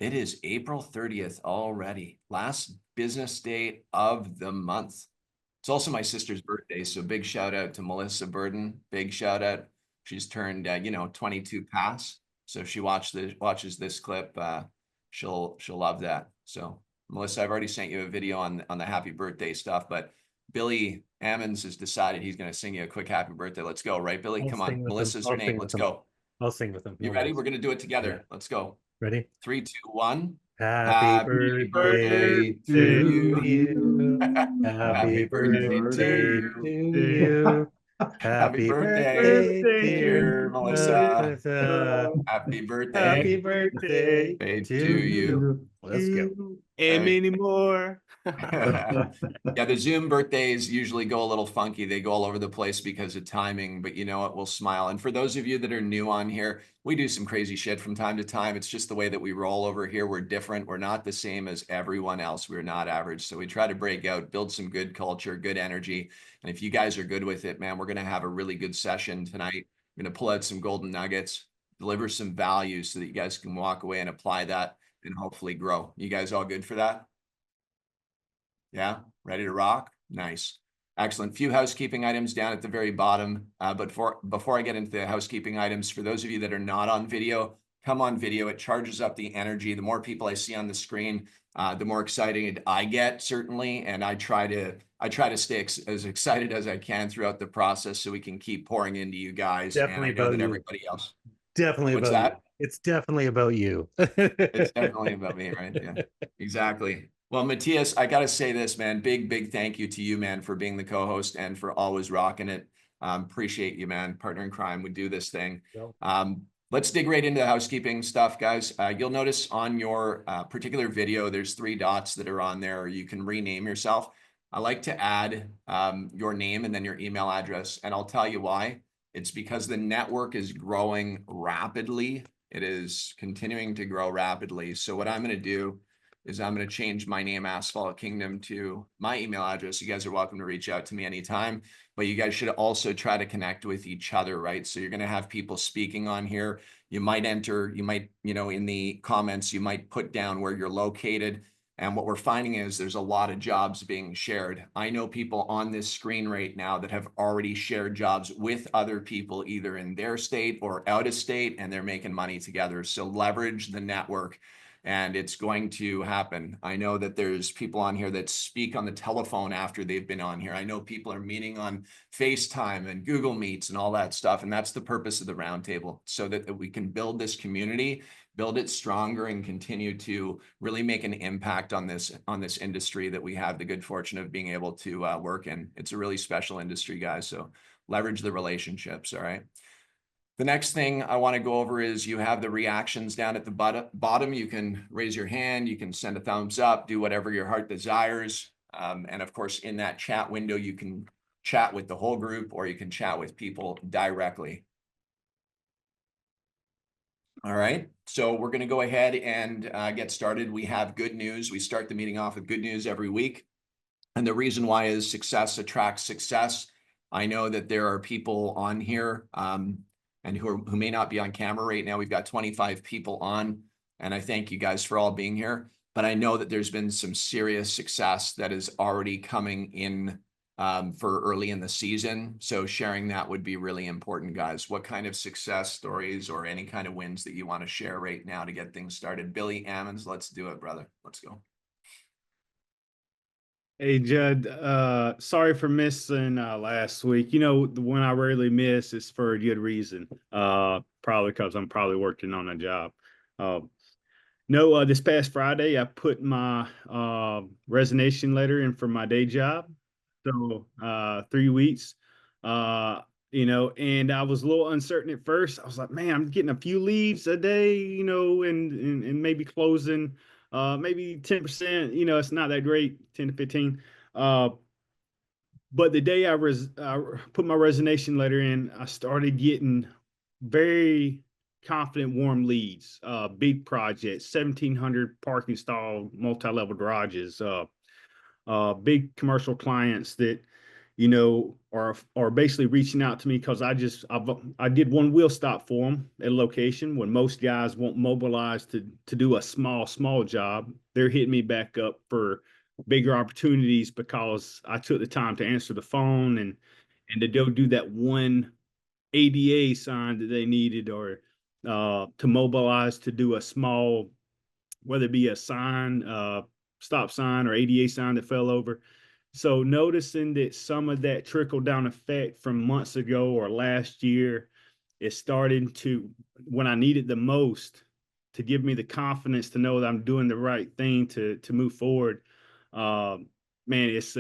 It is April 30th already. Last business day of the month. It's also my sister's birthday, so big shout out to Melissa Burdon. Big shout out. She's turned 22 past. So if she watches this clip, she'll love that. So Melissa, I've already sent you a video on the happy birthday stuff, but Billy Ammons has decided he's going to sing you a quick happy birthday. Let's go, right, Billy? I'll Come on. sing with them. Melissa's her I'll name. sing with Let's them. go. I'll sing with them. You No ready? worries. We're going to do it Yeah. together. Let's go. Ready? 3, 2, 1. Happy Happy birthday birthday Birthday to to to you. you. you. Happy Happy birthday to birthday Birthday you. to to you. Happy Happy birthday, birthday, birthday dear dear to Melissa. Melissa. Happy Happy birthday birthday birthday to to you. you. to Let's go. you and Hey. many more. Yeah, the Zoom birthdays usually go a little funky. They go all over the place because of timing, but you know what? We'll smile. And for those of you that are new on here, we do some crazy shit from time to time. It's just the way that we roll over here. We're different. We're not the same as everyone else. We're not average. So we try to break out, build some good culture, good energy. And if you guys are good with it, man, we're going to have a really good session tonight. We're going to pull out some golden nuggets, deliver some value so that you guys can walk away and apply that and hopefully grow. You guys all good for that? Yeah, ready to rock? Nice. Excellent. Few housekeeping items down at the very bottom. But before I get into the housekeeping items, for those of you that are not on video, come on video. It charges up the energy. The more people I see on the screen, the more excited I get, certainly. And I try to stay as excited as I can throughout the process so we can keep pouring into you guys. And Definitely I know about that you. everybody else. Definitely What's about you. that? It's definitely about you. It's definitely about me, right? Yeah, exactly. Well, Matthias, I got to say this, man. Big thank you to you, man, for being the co-host and for always rocking it. Appreciate you, man. Partner in crime. We do this thing. Let's dig right into the housekeeping stuff, guys. You'll notice on your particular video, there's 3 dots that are on there. You can rename yourself. I like to add your name and then your email address, and I'll tell you why. It's because the network is growing rapidly. It is continuing to grow rapidly. So what I'm going to do is I'm going to change my name, Asphalt Kingdom, to my email address. You guys are welcome to reach out to me anytime, but you guys should also try to connect with each other, right? So you're going to have people speaking on here. You might enter, in the comments, you might put down where you're located. And what we're finding is there's a lot of jobs being shared. I know people on this screen right now that have already shared jobs with other people, either in their state or out of state, and they're making money together. So leverage the network and it's going to happen. I know that there's people on here that speak on the telephone after they've been on here. I know people are meeting on FaceTime and Google Meets and all that stuff. And that's the purpose of the roundtable, so that we can build this community, build it stronger, and continue to really make an impact on this industry that we have the good fortune of being able to work in. It's a really special industry, guys. So leverage the relationships. All right. The next thing I want to go over is you have the reactions down at the bottom. You can raise your hand, you can send a thumbs up, do whatever your heart desires. And of course, in that chat window, you can chat with the whole group or you can chat with people directly. All right, so we're going to go ahead and get started. We have good news. We start the meeting off with good news every week. And the reason why is success attracts success. I know that there are people on here and who may not be on camera right now. We've got 25 people on, and I thank you guys for all being here. But I know that there's been some serious success that is already coming in for early in the season. So sharing that would be really important, guys. What kind of success stories or any kind of wins that you want to share right now to get things started? Billy Ammons, let's do it, brother. Let's go. Hey, Judd, sorry for missing last week. You know, the one I rarely miss is for a good reason. Probably because I'm probably working on a job. No, this past Friday, I put my resignation letter in for my day job. So 3 weeks, and I was a little uncertain at first. I was like, man, I'm getting a few leads a day, and maybe closing maybe 10%, it's not that great, 10 to 15. But the day I put my resignation letter in, I started getting very confident, warm leads, big projects, 1,700 parking stall, multi-level garages, big commercial clients that, or basically reaching out to me because I did one wheel stop for them at a location when most guys won't mobilize to do a small job. They're hitting me back up for bigger opportunities because I took the time to answer the phone and to go do that one ADA sign that they needed, or to mobilize to do a small, whether it be a sign, stop sign or ADA sign that fell over. So noticing that some of that trickle down effect from months ago or last year is starting to, when I need it the most, to give me the confidence to know that I'm doing the right thing to move forward. Man, it's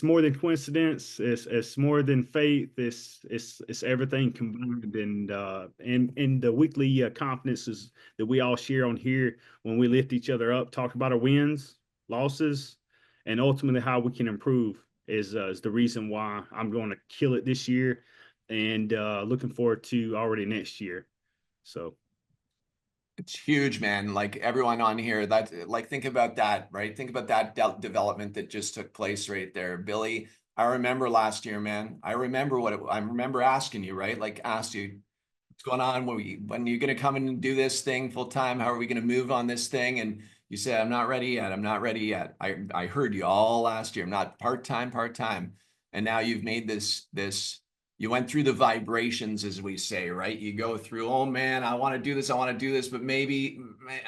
more than coincidence. It's more than faith. It's everything combined, and the weekly confidences that we all share on here when we lift each other up, talk about our wins, losses, and ultimately how we can improve is the reason why I'm going to kill it this year, and looking forward to already next year. So It's huge, man. Like everyone on here, think about that, right? Think about that development that just took place right there. Billy, I remember last year, man. I remember asking you, right? Like asked you, what's going on? When are you going to come in and do this thing full time? How are we going to move on this thing? And you said, I'm not ready yet. I'm not ready yet. I heard you all last year. I'm not part-time. And now you've made this, you went through the vibrations, as we say, right? You go through, oh man, I want to do this, but maybe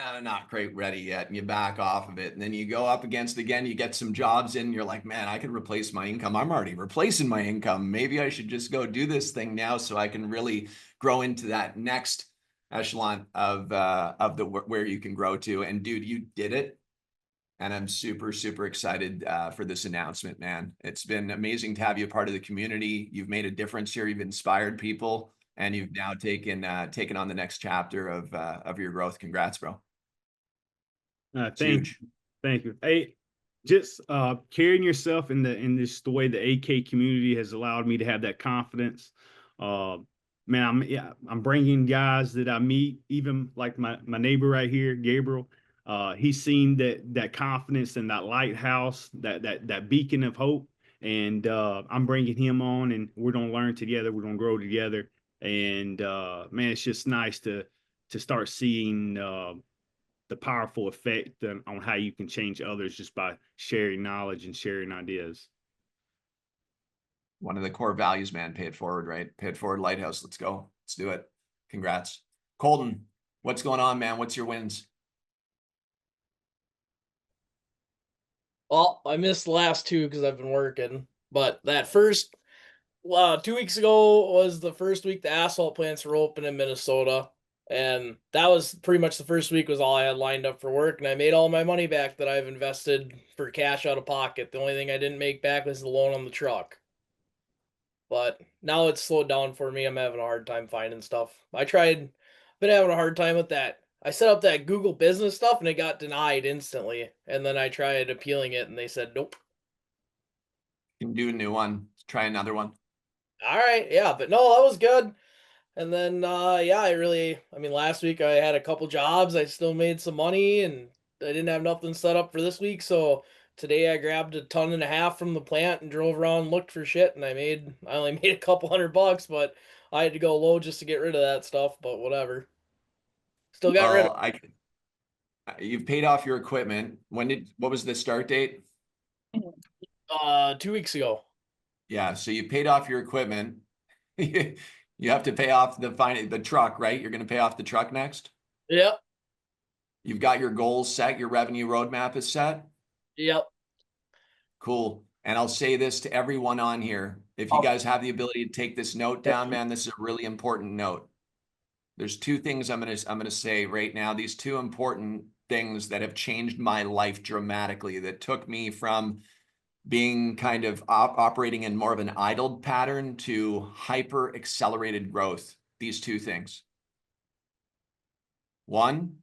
I'm not quite ready yet. And you back off of it. And then you go up against again, you get some jobs in, you're like, man, I could replace my income. I'm already replacing my income. Maybe I should just go do this thing now so I can really grow into that next echelon of the where you can grow to. And dude, you did it. And I'm super, super excited for this announcement, man. It's been amazing to have you a part of the community. You've made a difference here. You've inspired people, and you've now taken on the next chapter of your growth. Congrats, bro. It's huge. Thank you. Hey, just carrying yourself in the way the AK community has allowed me to have that confidence. Man, I'm bringing guys that I meet, even like my neighbor right here, Gabriel. He's seen that confidence and that lighthouse, that beacon of hope, and I'm bringing him on, and we're gonna learn together. We're gonna grow together, and man, it's just nice to start seeing the powerful effect on how you can change others just by sharing knowledge and sharing ideas. One of the core values, man. Pay it forward, right? Pay it forward, lighthouse. Let's go. Let's do it. Congrats, Colton. What's going on, man? What's your wins? Well, I missed the last two because I've been working, but that first 2 weeks ago was the first week the asphalt plants were open in Minnesota, and that was pretty much the first week was all I had lined up for work, and I made all my money back that I've invested for cash out of pocket. The only thing I didn't make back was the loan on the truck. But now it's slowed down for me. I'm having a hard time finding stuff. Been having a hard time with that. I set up that Google business stuff and it got denied instantly. And then I tried appealing it and they said, nope. You can do a new one. Try another one. All right. Yeah. But no, that was good. And then, last week I had a couple jobs. I still made some money and I didn't have nothing set up for this week. So today I grabbed a ton and a half from the plant and drove around and looked for shit. And I only made a couple $100, but I had to go low just to get rid of that stuff, but whatever. Still got rid of You've paid off your equipment. What was the start date? 2 weeks ago. Yeah. So you paid off your equipment. You have to pay off the truck, right? You're going to pay off the truck next. Yep. You've got your goals set. Your revenue roadmap is set. Yep. Cool. And I'll say this to everyone on here. If you guys have the ability to take this note down, man, this is a really important note. There's two things I'm gonna say right now. These two important things that have changed my life dramatically, that took me from being kind of operating in more of an idled pattern to hyper accelerated growth. These two things. One,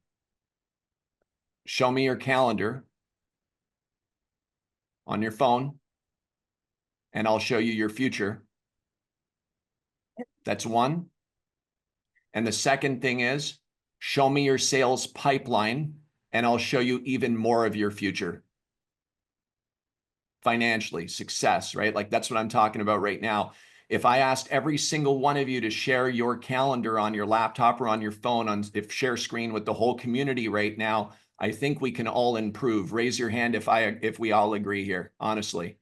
show me your calendar on your phone, and I'll show you your future. That's one. And the second thing is, show me your sales pipeline, and I'll show you even more of your future. financially, success, right? Like that's what I'm talking about right now. If I asked every single one of you to share your calendar on your laptop or on your phone if share screen with the whole community right now, I think we can all improve. Raise your hand if we all agree here, honestly.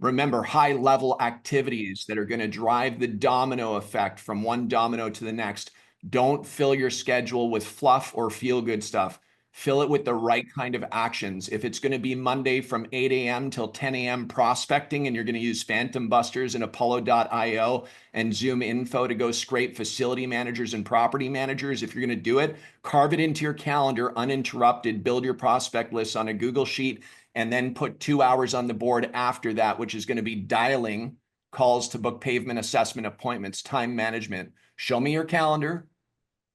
Remember, high level activities that are going to drive the domino effect from one domino to the next. Don't fill your schedule with fluff or feel good stuff. Fill it with the right kind of actions. If it's going to be Monday from 8 a.m. till 10 a.m. prospecting, and you're going to use Phantom Busters and Apollo.io and Zoom Info to go scrape facility managers and property managers, if you're going to do it, carve it into your calendar uninterrupted, build your prospect list on a Google Sheet, and then put 2 hours on the board after that, which is going to be dialing calls to book pavement assessment appointments, time management. Show me your calendar.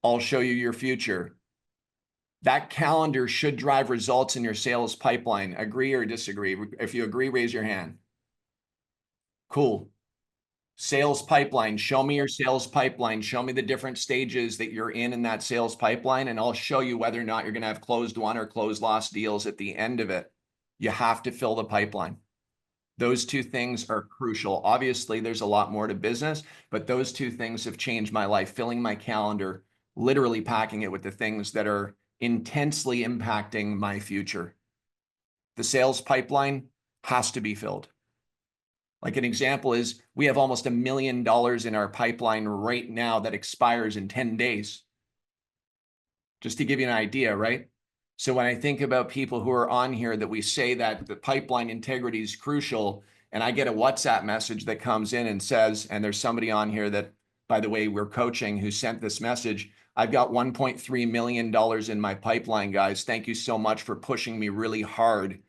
I'll show you your future. That calendar should drive results in your sales pipeline. Agree or disagree? If you agree, raise your hand. Cool. Sales pipeline. Show me your sales pipeline. Show me the different stages that you're in that sales pipeline, and I'll show you whether or not you're going to have closed won or closed lost deals at the end of it. You have to fill the pipeline. Those two things are crucial. Obviously, there's a lot more to business, but those two things have changed my life, filling my calendar, literally packing it with the things that are intensely impacting my future. The sales pipeline has to be filled. Like an example is we have almost $1 million in our pipeline right now that expires in 10 days. Just to give you an idea, right? So when I think about people who are on here that we say that the pipeline integrity is crucial, and I get a WhatsApp message that comes in and says, and there's somebody on here that, by the way, we're coaching who sent this message, I've got $1.3 million in my pipeline, guys. Thank you so much for pushing me really hard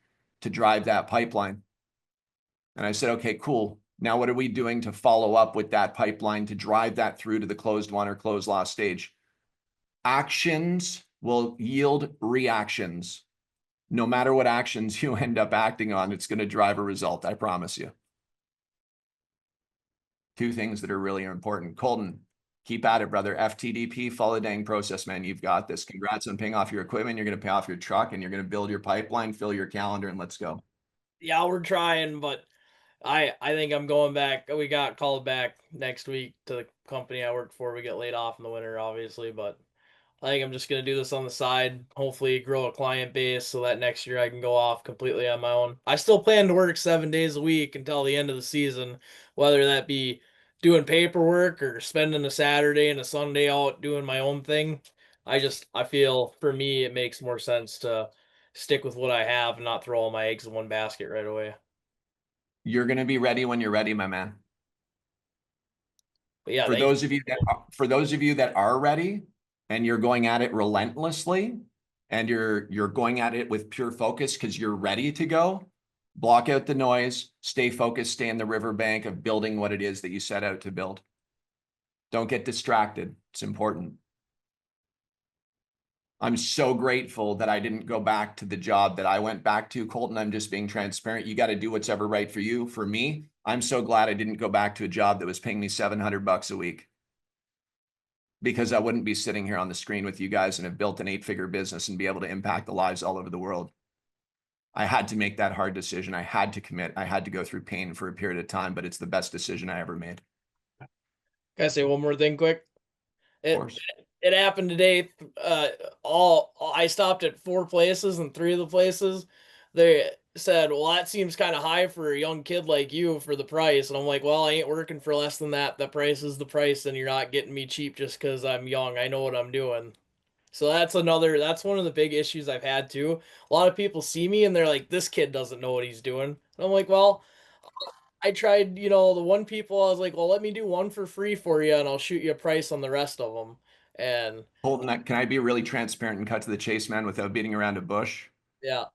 to drive that pipeline. And I said, okay, cool. Now what are we doing to follow up with that pipeline to drive that through to the closed won or closed lost stage? Actions will yield reactions. No matter what actions you end up acting on, it's going to drive a result. I promise you. Two things that are really important. Colton, keep at it, brother. FTDP, follow the dang process, man. You've got this. Congrats on paying off your equipment. You're going to pay off your truck, and you're going to build your pipeline, fill your calendar, and let's go. Yeah, we're trying, but I think I'm going back. We got called back next week to the company I worked for. We get laid off in the winter, obviously, but I think I'm just going to do this on the side, hopefully grow a client base so that next year I can go off completely on my own. I still plan to work 7 days a week until the end of the season, whether that be doing paperwork or spending a Saturday and a Sunday out doing my own thing. I feel for me, it makes more sense to stick with what I have and not throw all my eggs in one basket right away. You're going to be ready when you're ready, my man. But yeah, For those of you that are ready and you're going at it relentlessly and you're going at it with pure focus because you're ready to go, block out the noise, stay focused, stay in the riverbank of building what it is that you set out to build. Don't get distracted. It's important. I'm so grateful that I didn't go back to the job that I went back to. Colton, I'm just being transparent. You got to do what's ever right for you. For me, I'm so glad I didn't go back to a job that was paying me $700 a week, because I wouldn't be sitting here on the screen with you guys and have built an 8-figure business and be able to impact the lives all over the world. I had to make that hard decision. I had to commit. I had to go through pain for a period of time, but it's the best decision I ever made. Can I say one more thing quick? Of course. It happened today. I stopped at 4 places, and 3 of the places they said, well, that seems kind of high for a young kid like you for the price. And I'm like, well, I ain't working for less than that. The price is the price, and you're not getting me cheap just because I'm young. I know what I'm doing. So that's one of the big issues I've had too. A lot of people see me and they're like, this kid doesn't know what he's doing. And I'm like, well, I tried, the one people I was like, well, let me do one for free for you and I'll shoot you a price on the rest of them. And Colton, can I be really transparent and cut to the chase, man, without beating around a bush? yeah.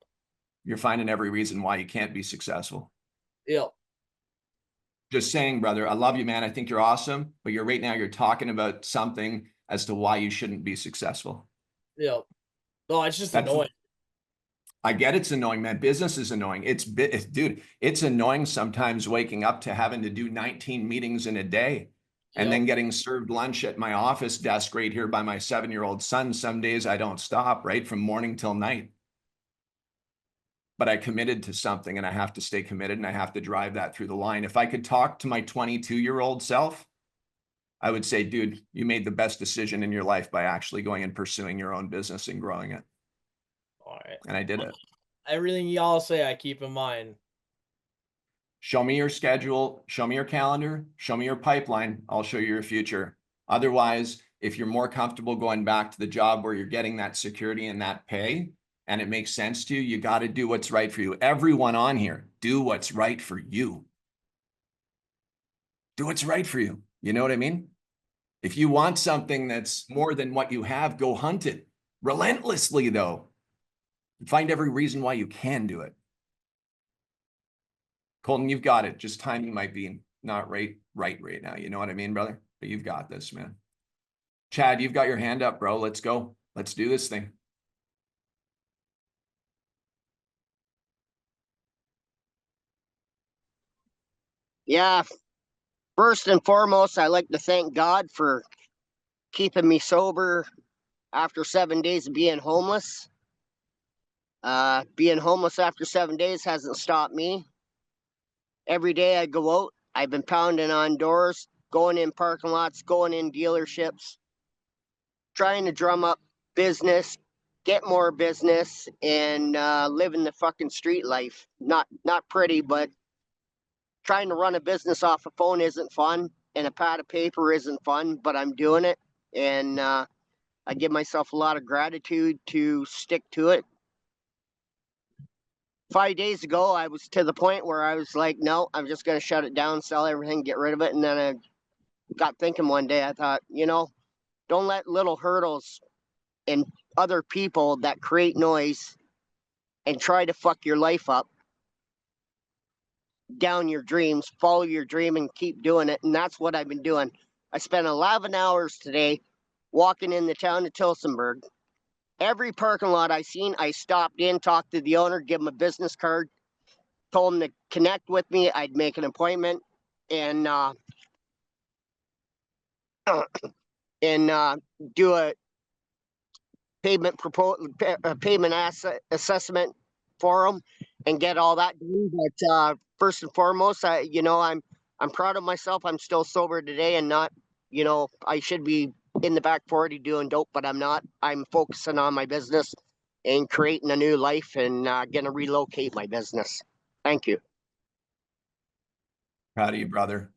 You're finding every reason why you can't be successful. Yeah. Just saying, brother, I love you, man. I think you're awesome, but right now you're talking about something as to why you shouldn't be successful. Yeah. No, it's just annoying. I get it's annoying, man. Business is annoying. Dude, it's annoying sometimes waking up to having to do 19 meetings in a day and then getting served lunch at my office desk right here by my 7-year-old son. Some days I don't stop, right? From morning till night. but I committed to something and I have to stay committed and I have to drive that through the line. If I could talk to my 22-year-old self, I would say, dude, you made the best decision in your life by actually going and pursuing your own business and growing it. All right. And I did it. Everything y'all say, I keep in mind. Show me your schedule, show me your calendar, show me your pipeline. I'll show you your future. Otherwise, if you're more comfortable going back to the job where you're getting that security and that pay, and it makes sense to you, you got to do what's right for you. Everyone on here, do what's right for you. Do what's right for you. You know what I mean? If you want something that's more than what you have, go hunt it relentlessly, though. Find every reason why you can do it. Colton, you've got it. Just timing might be not right now. You know what I mean, brother? But you've got this, man. Chad, you've got your hand up, bro. Let's go. Let's do this thing. Yeah, first and foremost, I like to thank God for keeping me sober after 7 days of being homeless. Being homeless after 7 days hasn't stopped me. Every day I go out, I've been pounding on doors, going in parking lots, going in dealerships, trying to drum up business, get more business, and living the fucking street life. Not pretty, but trying to run a business off a phone isn't fun, and a pad of paper isn't fun, but I'm doing it. And I give myself a lot of gratitude to stick to it. 5 days ago, I was to the point where I was like, no, I'm just going to shut it down, sell everything, get rid of it. And then I got thinking one day, I thought, don't let little hurdles and other people that create noise and try to fuck your life up down your dreams. Follow your dream and keep doing it. And that's what I've been doing. I spent 11 hours today walking in the town of Tillsonburg. Every parking lot I seen, I stopped in, talked to the owner, give him a business card, told him to connect with me. I'd make an appointment and do a payment assessment for them and get all that done. But first and foremost, I'm proud of myself. I'm still sober today and not, I should be in the back 40 doing dope, but I'm not. I'm focusing on my business and creating a new life and going to relocate my business. Thank you. Proud of you, brother.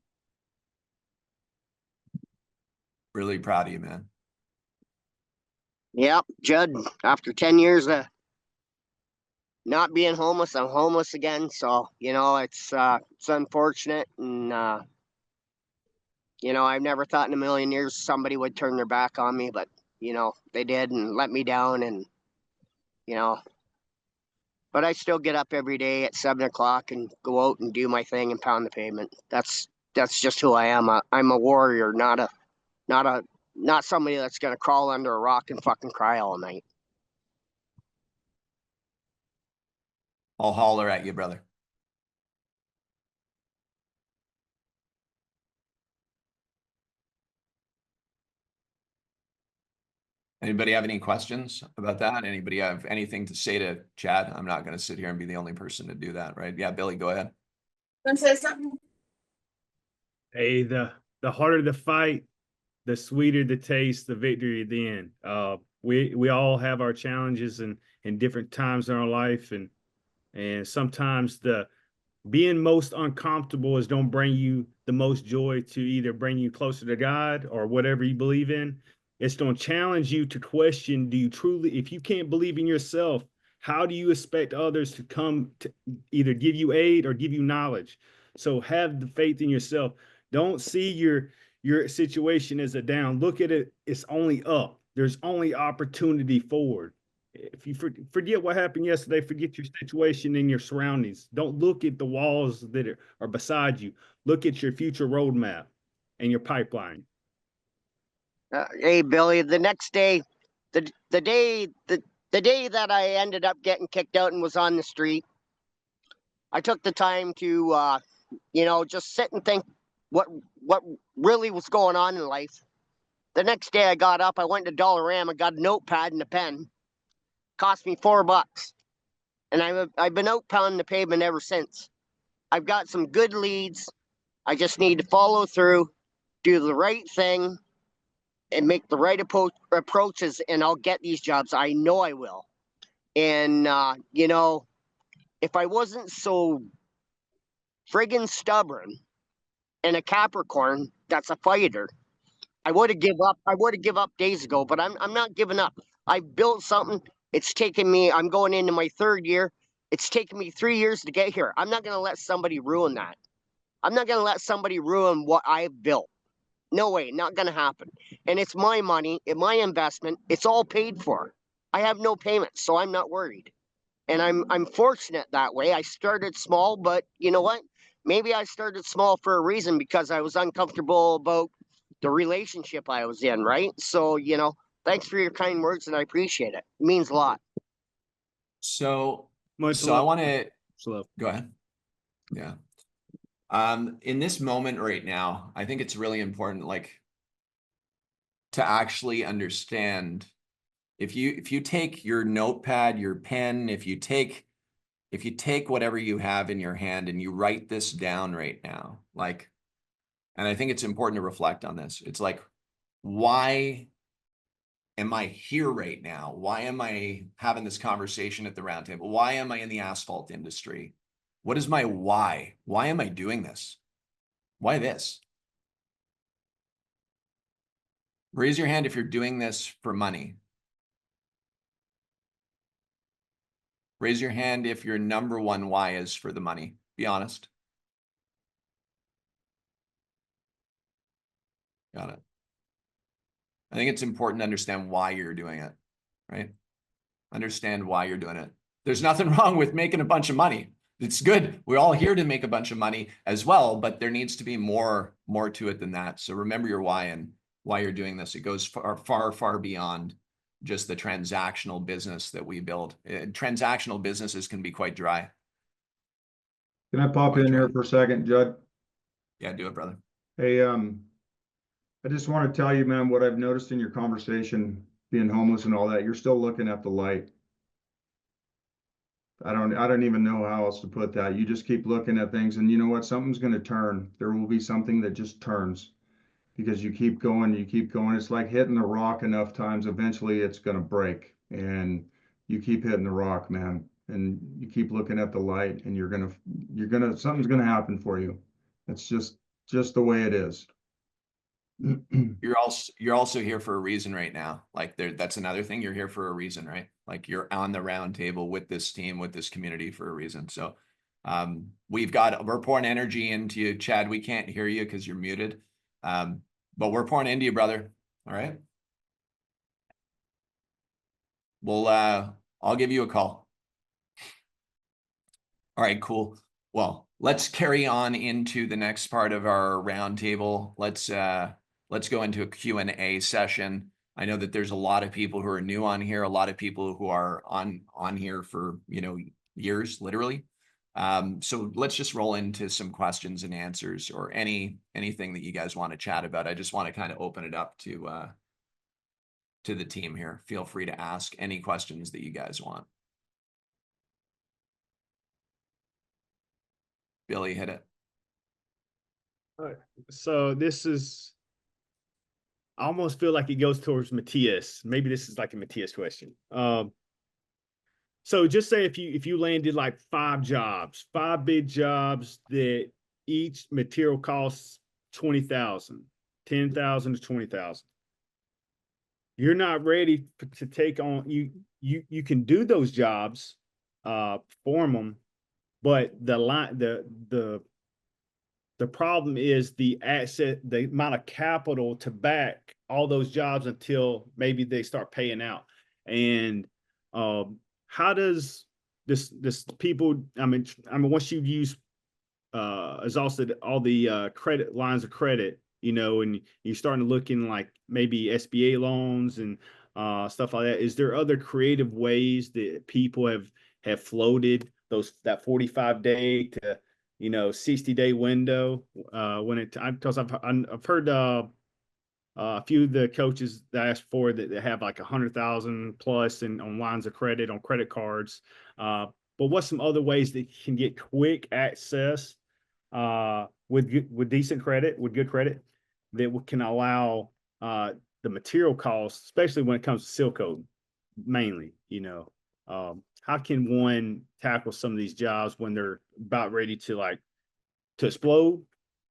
Really proud of you, man. Yep, Judd, after 10 years of not being homeless, I'm homeless again. So, it's unfortunate. And, I've never thought in a million years somebody would turn their back on me, but, they did and let me down. And, but I still get up every day at 7 o'clock and go out and do my thing and pound the pavement. That's just who I am. I'm a warrior, not somebody that's going to crawl under a rock and fucking cry all night. I'll holler at you, brother. Anybody have any questions about that? Anybody have anything to say to Chad? I'm not going to sit here and be the only person to do that, right? Yeah, Billy, go ahead. Want to say something? Hey, the harder the fight, the sweeter the taste, the victory at the end. We all have our challenges and in different times in our life, and sometimes the being most uncomfortable is don't bring you the most joy to either bring you closer to God or whatever you believe in. It's going to challenge you to question, do you truly, if you can't believe in yourself, how do you expect others to come to either give you aid or give you knowledge? So have the faith in yourself. Don't see your situation as a down. Look at it, it's only up. There's only opportunity forward. If you forget what happened yesterday, forget your situation and your surroundings. Don't look at the walls that are beside you. Look at your future roadmap and your pipeline. Hey, Billy, the next day, the day that I ended up getting kicked out and was on the street, I took the time to, just sit and think what really was going on in life. The next day I got up, I went to Dollarama, got a notepad and a pen. Cost me $4. and I've been out pounding the pavement ever since. I've got some good leads. I just need to follow through, do the right thing, and make the right approaches, and I'll get these jobs. I know I will. And you know, if I wasn't so friggin' stubborn and a Capricorn that's a fighter, I would have give up. I would have give up days ago, but I'm not giving up. I've built something. It's taken me, I'm going into my 3rd year. It's taken me 3 years to get here. I'm not going to let somebody ruin that. I'm not going to let somebody ruin what I've built. No way, not going to happen. And it's my money, my investment. It's all paid for. I have no payments, so I'm not worried. And I'm fortunate that way. I started small, but you know what? Maybe I started small for a reason, because I was uncomfortable about the relationship I was in, right? So, you know, thanks for your kind words, and I appreciate it. It means a lot. So, Much I love. want to Love. go ahead. Yeah. In this moment right now, I think it's really important, like, to actually understand, if you take your notepad, your pen, if you take whatever you have in your hand and you write this down right now, like, and I think it's important to reflect on this. It's like, why am I here right now? Why am I having this conversation at the round table? Why am I in the asphalt industry? What is my why? Why am I doing this? Why this? Raise your hand if you're doing this for money. Raise your hand if your number one why is for the money. Be honest. Got it. I think it's important to understand why you're doing it, right? Understand why you're doing it. There's nothing wrong with making a bunch of money. It's good. We're all here to make a bunch of money as well, but there needs to be more to it than that. So remember your why and why you're doing this. It goes far beyond just the transactional business that we build. Transactional businesses can be quite dry. Can I pop in here for a second, Judd? Yeah, do it, brother. Hey, I just want to tell you, man, what I've noticed in your conversation, being homeless and all that, you're still looking at the light. I don't even know how else to put that. You just keep looking at things, and you know what? Something's going to turn. There will be something that just turns, because you keep going, you keep going. It's like hitting the rock enough times. Eventually it's going to break, and you keep hitting the rock, man. And you keep looking at the light, and something's going to happen for you. It's just the way it is. You're also here for a reason right now. Like, that's another thing. You're here for a reason, right? Like, you're on the round table with this team, with this community for a reason. So we're pouring energy into you, Chad. We can't hear you because you're muted. But we're pouring into you, brother. All right. I'll give you a call. All right, cool. Well, let's carry on into the next part of our roundtable. Let's go into a Q&A session. I know that there's a lot of people who are new on here, a lot of people who are on here for, years, literally. So let's just roll into some questions and answers, or anything that you guys want to chat about. I just want to kind of open it up to the team here. Feel free to ask any questions that you guys want. Billy, hit it. All right. So this is, I almost feel like it goes towards Matthias. Maybe this is like a Matthias question. So just say if you landed like 5 big jobs that each material costs $20,000, $10,000 to $20,000. You're not ready to take on, you can do those jobs, perform them, but the problem is the amount of capital to back all those jobs until maybe they start paying out. And how does this people, I mean, once you use exhausted all the credit lines of credit, and you're starting to look in like maybe SBA loans and stuff like that, is there other creative ways that people have floated that 45-day to 60-day window because I've heard a few of the coaches that asked for that have like 100,000 plus on lines of credit on credit cards. but what's some other ways that you can get quick access with decent credit, with good credit, that can allow the material costs, especially when it comes to seal coating, mainly, how can one tackle some of these jobs when they're about ready to explode,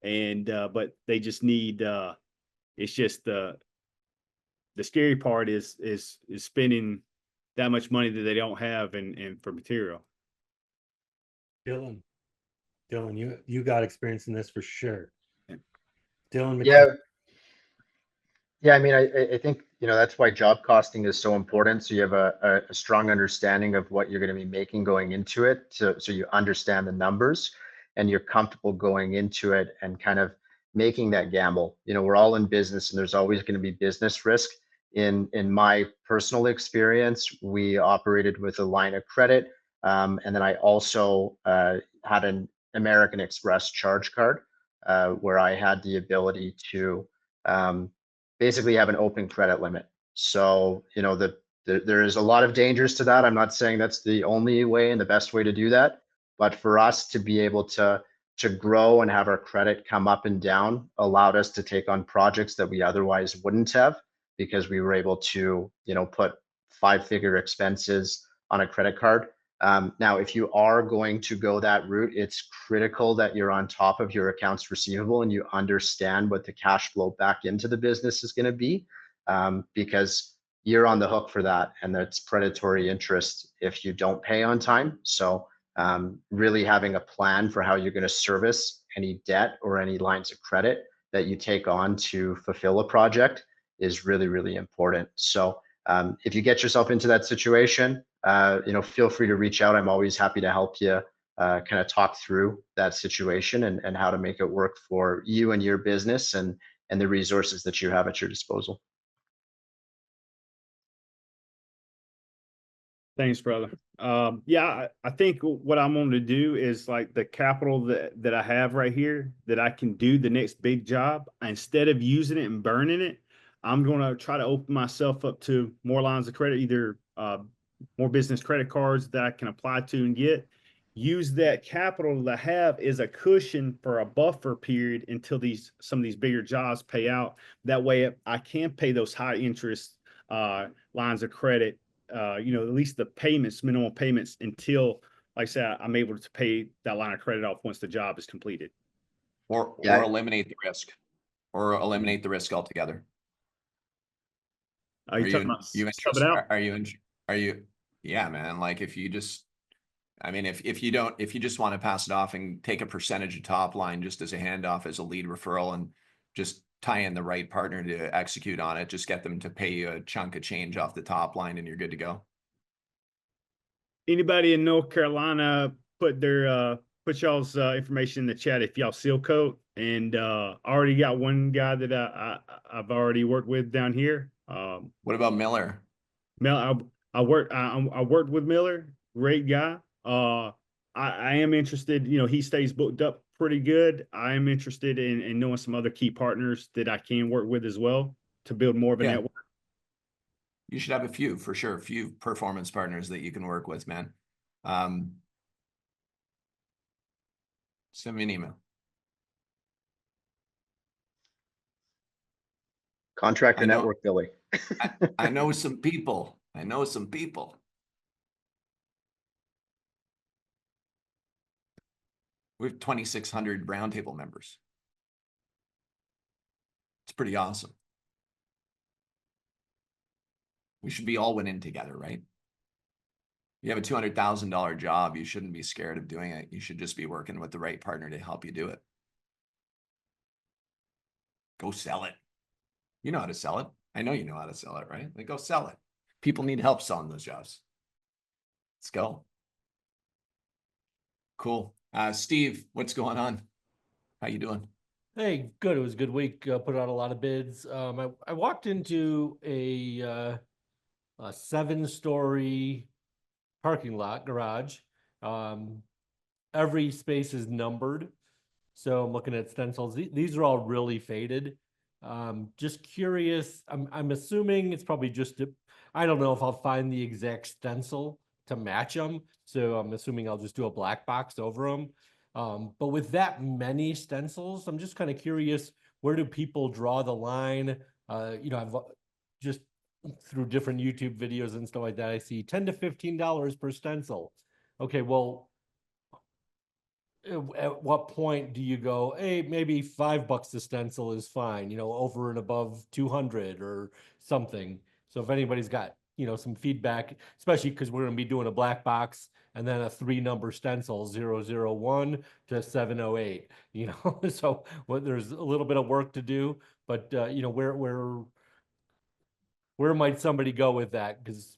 and but they just need it's just the scary part is spending that much money that they don't have and for material. Dylan, you got experience in this for sure. Dylan, Yeah. Yeah, I mean, I think, that's why job costing is so important. So you have a strong understanding of what you're going to be making going into it. So you understand the numbers and you're comfortable going into it and kind of making that gamble. We're all in business and there's always going to be business risk. In my personal experience, we operated with a line of credit. And then I also had an American Express charge card where I had the ability to basically have an open credit limit. So, there is a lot of dangers to that. I'm not saying that's the only way and the best way to do that, but for us to be able to grow and have our credit come up and down allowed us to take on projects that we otherwise wouldn't have, because we were able to, put 5-figure expenses on a credit card. Now, if you are going to go that route, it's critical that you're on top of your accounts receivable and you understand what the cash flow back into the business is going to be, because you're on the hook for that, and that's predatory interest if you don't pay on time. So really having a plan for how you're going to service any debt or any lines of credit that you take on to fulfill a project is really, really important. So if you get yourself into that situation, feel free to reach out. I'm always happy to help you kind of talk through that situation and how to make it work for you and your business and the resources that you have at your disposal. Thanks, brother. Yeah, I think what I'm going to do is like the capital that I have right here that I can do the next big job, instead of using it and burning it, I'm going to try to open myself up to more lines of credit, either more business credit cards that I can apply to and get. Use that capital that I have as a cushion for a buffer period until some of these bigger jobs pay out. That way I can pay those high interest lines of credit, at least the payments, minimal payments, until, like I said, I'm able to pay that line of credit off once the job is completed. Or eliminate the risk, or eliminate the risk altogether. Are you talking about sub it out? Are you, yeah, man. Like if you just, if you just want to pass it off and take a percentage of top line just as a handoff, as a lead referral, and just tie in the right partner to execute on it, just get them to pay you a chunk of change off the top line and you're good to go. Anybody in North Carolina, put y'all's information in the chat if y'all seal coat. And I already got one guy that I've already worked with down here. What about Miller? I worked with Miller, great guy. I am interested, he stays booked up pretty good. I am interested in knowing some other key partners that I can work with as well to build more of a network. You should have a few, for sure. A few performance partners that you can work with, man. Send me an email. Contractor network, Billy. I know some people. We have 2,600 roundtable members. It's pretty awesome. We should be all winning together, right? You have a $200,000 job. You shouldn't be scared of doing it. You should just be working with the right partner to help you do it. Go sell it. You know how to sell it. I know you know how to sell it, right? Like, go sell it. People need help selling those jobs. Let's go. Cool. Steve, what's going on? How you doing? Hey, good. It was a good week. Put out a lot of bids. I walked into a 7-story parking lot garage. Every space is numbered. So I'm looking at stencils. These are all really faded. Just curious. I'm assuming it's probably just I don't know if I'll find the exact stencil, to match them. So I'm assuming I'll just do a black box over them. But with that many stencils, I'm just kind of curious, where do people draw the line? I've just through different YouTube videos and stuff like that, I see $10 to $15 per stencil. Okay, well, at what point do you go, hey, maybe $5 a stencil is fine, over and above 200 or something. So if anybody's got, some feedback, especially because we're going to be doing a black box and then a 3-number stencil, 001 to 708, so there's a little bit of work to do, but where might somebody go with that? Because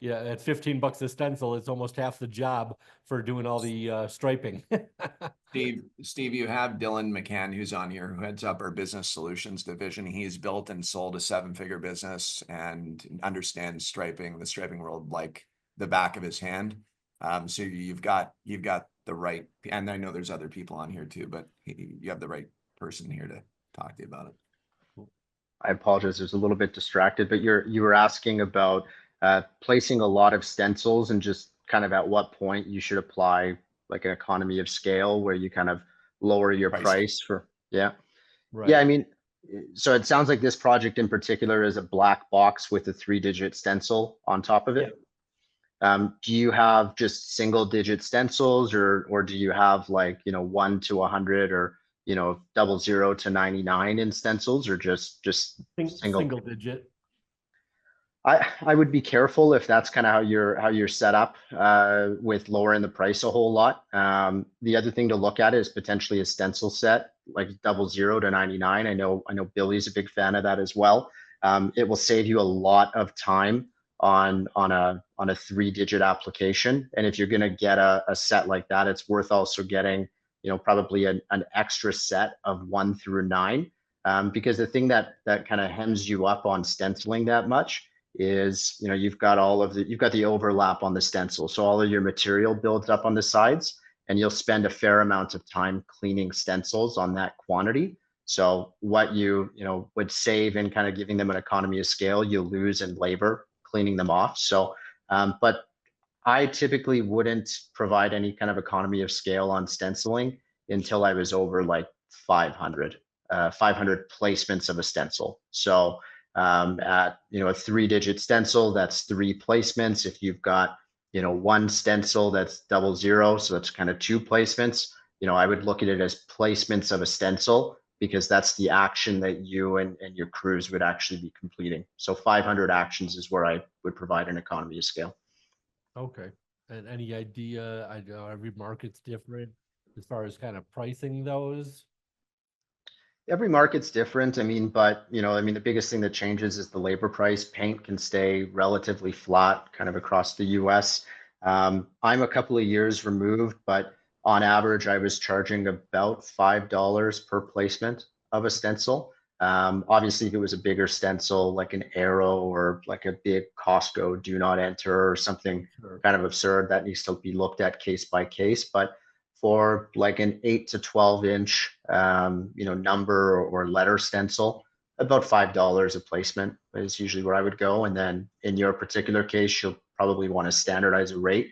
at $15 a stencil, it's almost half the job for doing all the striping. Steve, you have Dylan McCann, who's on here, who heads up our business solutions division. He's built and sold a 7-figure business and understands the striping world like the back of his hand. So you've got the right, and I know there's other people on here too, but you have the right person here to talk to you about it. I apologize, I was a little bit distracted, but you were asking about placing a lot of stencils and just kind of at what point you should apply like an economy of scale where you kind of lower your price for, yeah. Right. Yeah, I mean, so it sounds like this project in particular is a black box with a 3-digit stencil on top of it. Yeah. Do you have just single-digit stencils or do you have like, 1 to 100 or 00 to 99 in stencils, or just single digit? I would be careful if that's kind of how you're set up with lowering the price a whole lot. The other thing to look at is potentially a stencil set like 00 to 99. I know Billy's a big fan of that as well. It will save you a lot of time on a 3-digit application, and if you're going to get a set like that, it's worth also getting probably an extra set of 1 through 9, because the thing that kind of hems you up on stenciling that much is you've got the overlap on the stencil, so all of your material builds up on the sides, and you'll spend a fair amount of time cleaning stencils on that quantity. So what you would save in kind of giving them an economy of scale, you lose in labor cleaning them off. So but I typically wouldn't provide any kind of economy of scale on stenciling until I was over like 500 placements of a stencil. So at a 3-digit stencil, that's 3 placements. If you've got 1 stencil, that's 00, so that's kind of 2 placements. I would look at it as placements of a stencil, because that's the action that you and your crews would actually be completing. So 500 actions is where I would provide an economy of scale. Okay. And any idea? I know every market's different as far as kind of pricing those. Every market's different. But the biggest thing that changes is the labor price. Paint can stay relatively flat kind of across the US. I'm a couple of years removed, but on average, I was charging about $5 per placement of a stencil. Obviously, if it was a bigger stencil, like an arrow or like a big Costco do not enter or something kind of absurd, that needs to be looked at case by case. But for like an 8 to 12 inch, number or letter stencil, about $5 a placement is usually where I would go. And then in your particular case, you'll probably want to standardize a rate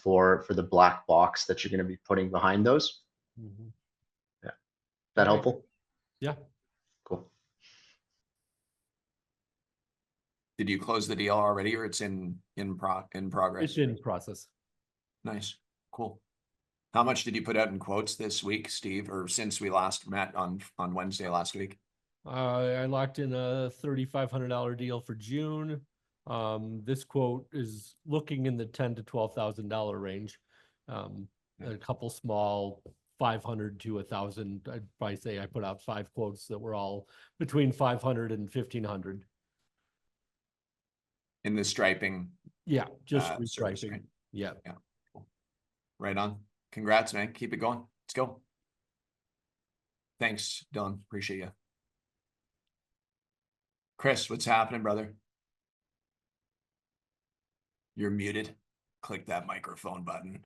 for the black box that you're going to be putting behind those. Mm-hmm. Yeah. That helpful? Yeah. Cool. Did you close the deal already, or it's in progress? It's in process. Nice. Cool. How much did you put out in quotes this week, Steve, or since we last met on Wednesday last week? I locked in a $3,500 deal for June. This quote is looking in the $10,000 to $12,000 range. A couple small 500 to 1,000. I'd probably say I put out 5 quotes that were all between 500 and 1,500. In the striping. Yeah, just service, restriping. right? Yeah. Yeah. Cool. Right on. Congrats, man. Keep it going. Let's go. Thanks, Dylan. Appreciate you. Chris, what's happening, brother? You're muted. Click that microphone button.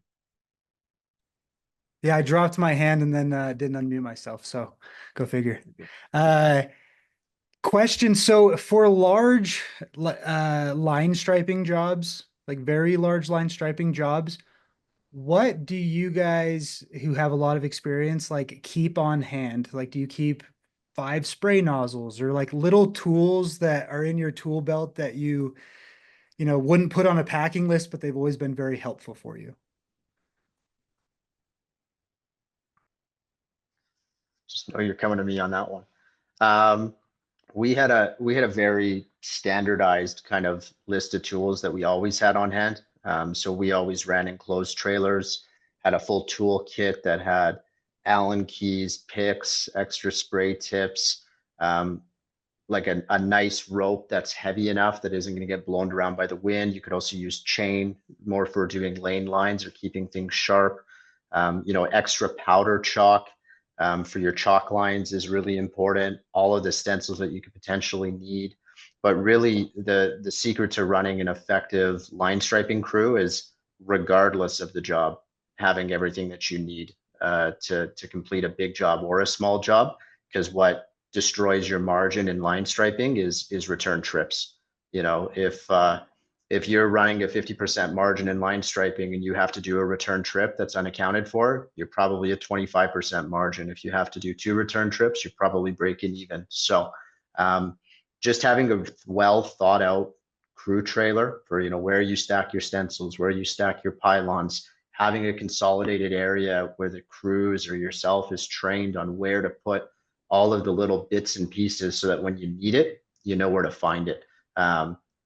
Yeah, I dropped my hand and then didn't unmute myself. So go figure. Question. So for large line striping jobs, like very large line striping jobs. What do you guys who have a lot of experience like keep on hand? Like, do you keep 5 spray nozzles or like little tools that are in your tool belt that you know, wouldn't put on a packing list, but they've always been very helpful for you? Just know you're coming to me on that one. Um, we had a very standardized kind of list of tools that we always had on hand. So we always ran enclosed trailers, had a full tool kit that had Allen keys, picks, extra spray tips, like a nice rope that's heavy enough that isn't going to get blown around by the wind. You could also use chain more for doing lane lines or keeping things sharp. Extra powder chalk for your chalk lines is really important. All of the stencils that you could potentially need. But really the secret to running an effective line striping crew is, regardless of the job, having everything that you need to complete a big job or a small job. Because what destroys your margin in line striping is return trips. If you're running a 50% margin in line striping and you have to do a return trip that's unaccounted for, you're probably at 25% margin. If you have to do 2 return trips, you're probably breaking even. So just having a well thought out crew trailer for where you stack your stencils, where you stack your pylons, having a consolidated area where the crews or yourself is trained on where to put all of the little bits and pieces so that when you need it, you know where to find it.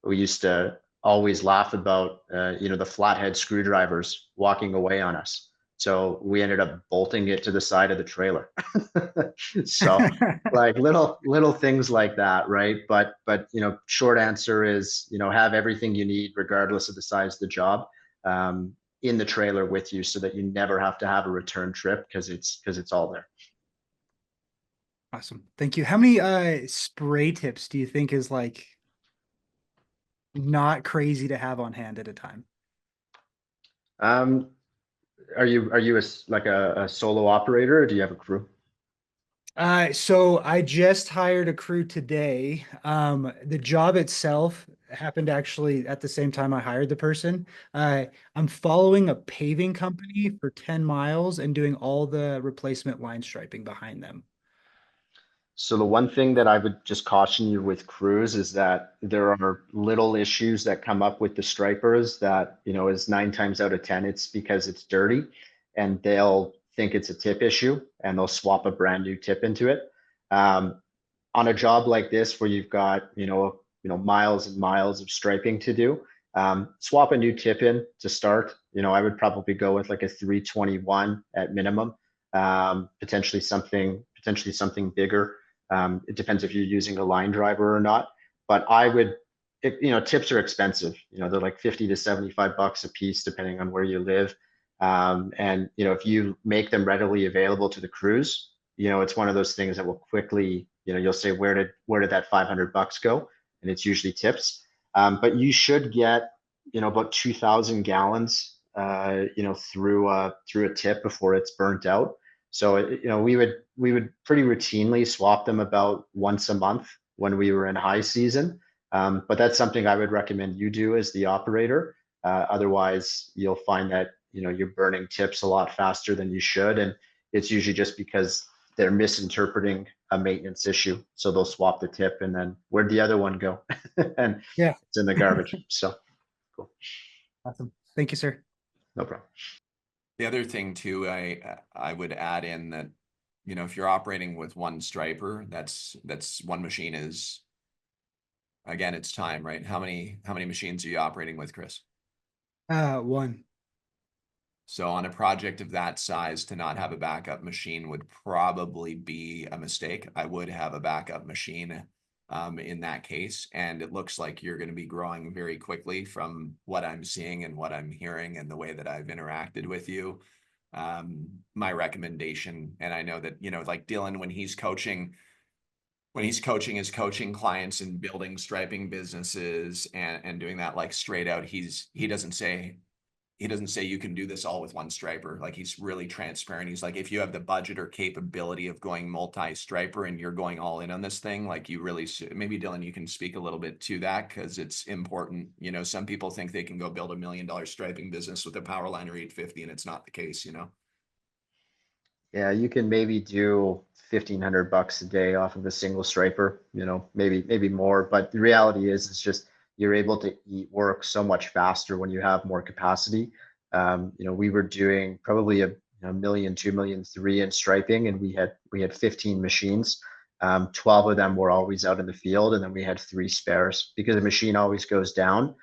We used to always laugh about, the flathead screwdrivers walking away on us. So we ended up bolting it to the side of the trailer. So like little things like that, right? But short answer is, have everything you need regardless of the size of the job in the trailer with you so that you never have to have a return trip because it's all there. Awesome. Thank you. How many spray tips do you think is like not crazy to have on hand at a time? Are you a solo operator or do you have a crew? So I just hired a crew today. The job itself happened actually at the same time I hired the person. I'm following a paving company for 10 miles and doing all the replacement line striping behind them. So the one thing that I would just caution you with crews is that there are little issues that come up with the stripers that, is 9 times out of 10, it's because it's dirty and they'll think it's a tip issue and they'll swap a brand new tip into it. On a job like this where you've got, miles and miles of striping to do, swap a new tip in to start. I would probably go with like a 321 at minimum, potentially something bigger. It depends if you're using a line driver or not, but tips are expensive. They're like 50 to 75 bucks a piece, depending on where you live. If you make them readily available to the crews, it's one of those things that will quickly, you'll say, where did that 500 bucks go? And it's usually tips. But you should get, about 2,000 gallons, through a tip before it's burnt out. So, we would pretty routinely swap them about once a month when we were in high season. But that's something I would recommend you do as the operator. Otherwise, you'll find that, you're burning tips a lot faster than you should. And it's usually just because they're misinterpreting a maintenance issue. So they'll swap the tip and then where'd the other one go? And Yeah, it's in the garbage. So cool. awesome. Thank you, sir. No problem. The other thing too, I would add in that, if you're operating with one striper, that's one machine is, again, it's time, right? How many machines are you operating with, Chris? 1. So on a project of that size, to not have a backup machine would probably be a mistake. I would have a backup machine in that case. And it looks like you're going to be growing very quickly from what I'm seeing and what I'm hearing and the way that I've interacted with you. My recommendation, and I know that, like Dylan, when he's coaching his coaching clients and building striping businesses and doing that like straight out, he doesn't say, he doesn't say you can do this all with one striper. Like, he's really transparent. He's like, if you have the budget or capability of going multi-striper and you're going all in on this thing, like, you really should. Maybe Dylan, you can speak a little bit to that, because it's important. You know, some people think they can go build $1 million striping business with a Powerliner 850, and it's not the case, you know? Yeah, you can maybe do $1,500 a day off of a single striper, you know, maybe more. But the reality is, it's just you're able to eat work so much faster when you have more capacity. You know, we were doing probably a million, 2 million, 3 in striping, and we had 15 machines. 12 of them were always out in the field, and then we had 3 spares because the machine always goes down.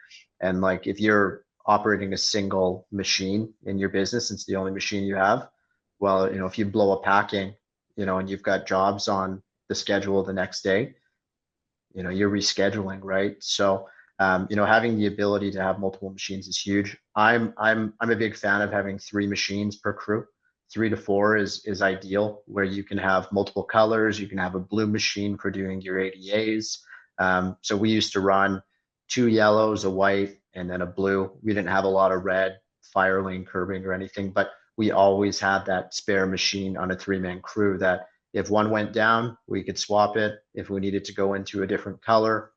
And like, if you're operating a single machine in your business, it's the only machine you have. Well, you know, if you blow a packing, you know, and you've got jobs on the schedule the next day, you know, you're rescheduling, right? So, you know, having the ability to have multiple machines is huge. I'm a big fan of having 3 machines per crew. 3 to 4 is ideal, where you can have multiple colors. You can have a blue machine for doing your ADAs. So we used to run 2 yellows, a white, and then a blue. We didn't have a lot of red fire lane curbing or anything, but we always had that spare machine on a 3-man crew that if one went down, we could swap it. If we needed to go into a different color,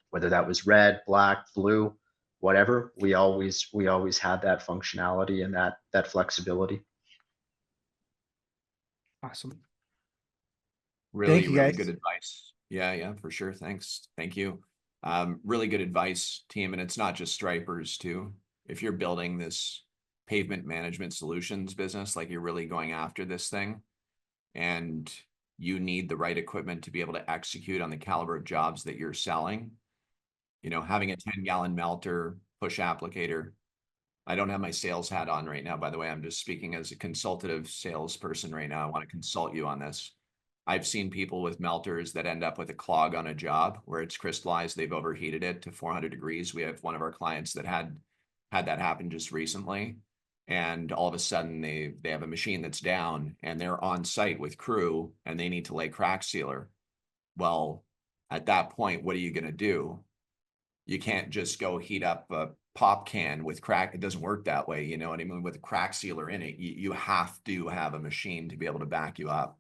whether that was red, black, blue, whatever, we always had that functionality and that flexibility. Awesome. Really, you, really guys. good advice. Yeah, for sure. Thanks. Thank you. Really good advice, team. And it's not just stripers too. If you're building this pavement management solutions business, like, you're really going after this thing, and you need the right equipment to be able to execute on the caliber of jobs that you're selling. You know, having a 10-gallon melter, push applicator. I don't have my sales hat on right now, by the way. I'm just speaking as a consultative salesperson right now. I want to consult you on this. I've seen people with melters that end up with a clog on a job where it's crystallized. They've overheated it to 400 degrees. We have one of our clients that had that happen just recently. And all of a sudden they have a machine that's down, and they're on site with crew, and they need to lay crack sealer. Well, at that point, what are you going to do? You can't just go heat up a pop can with crack. It doesn't work that way. You know what I mean? With a crack sealer in it, you have to have a machine to be able to back you up.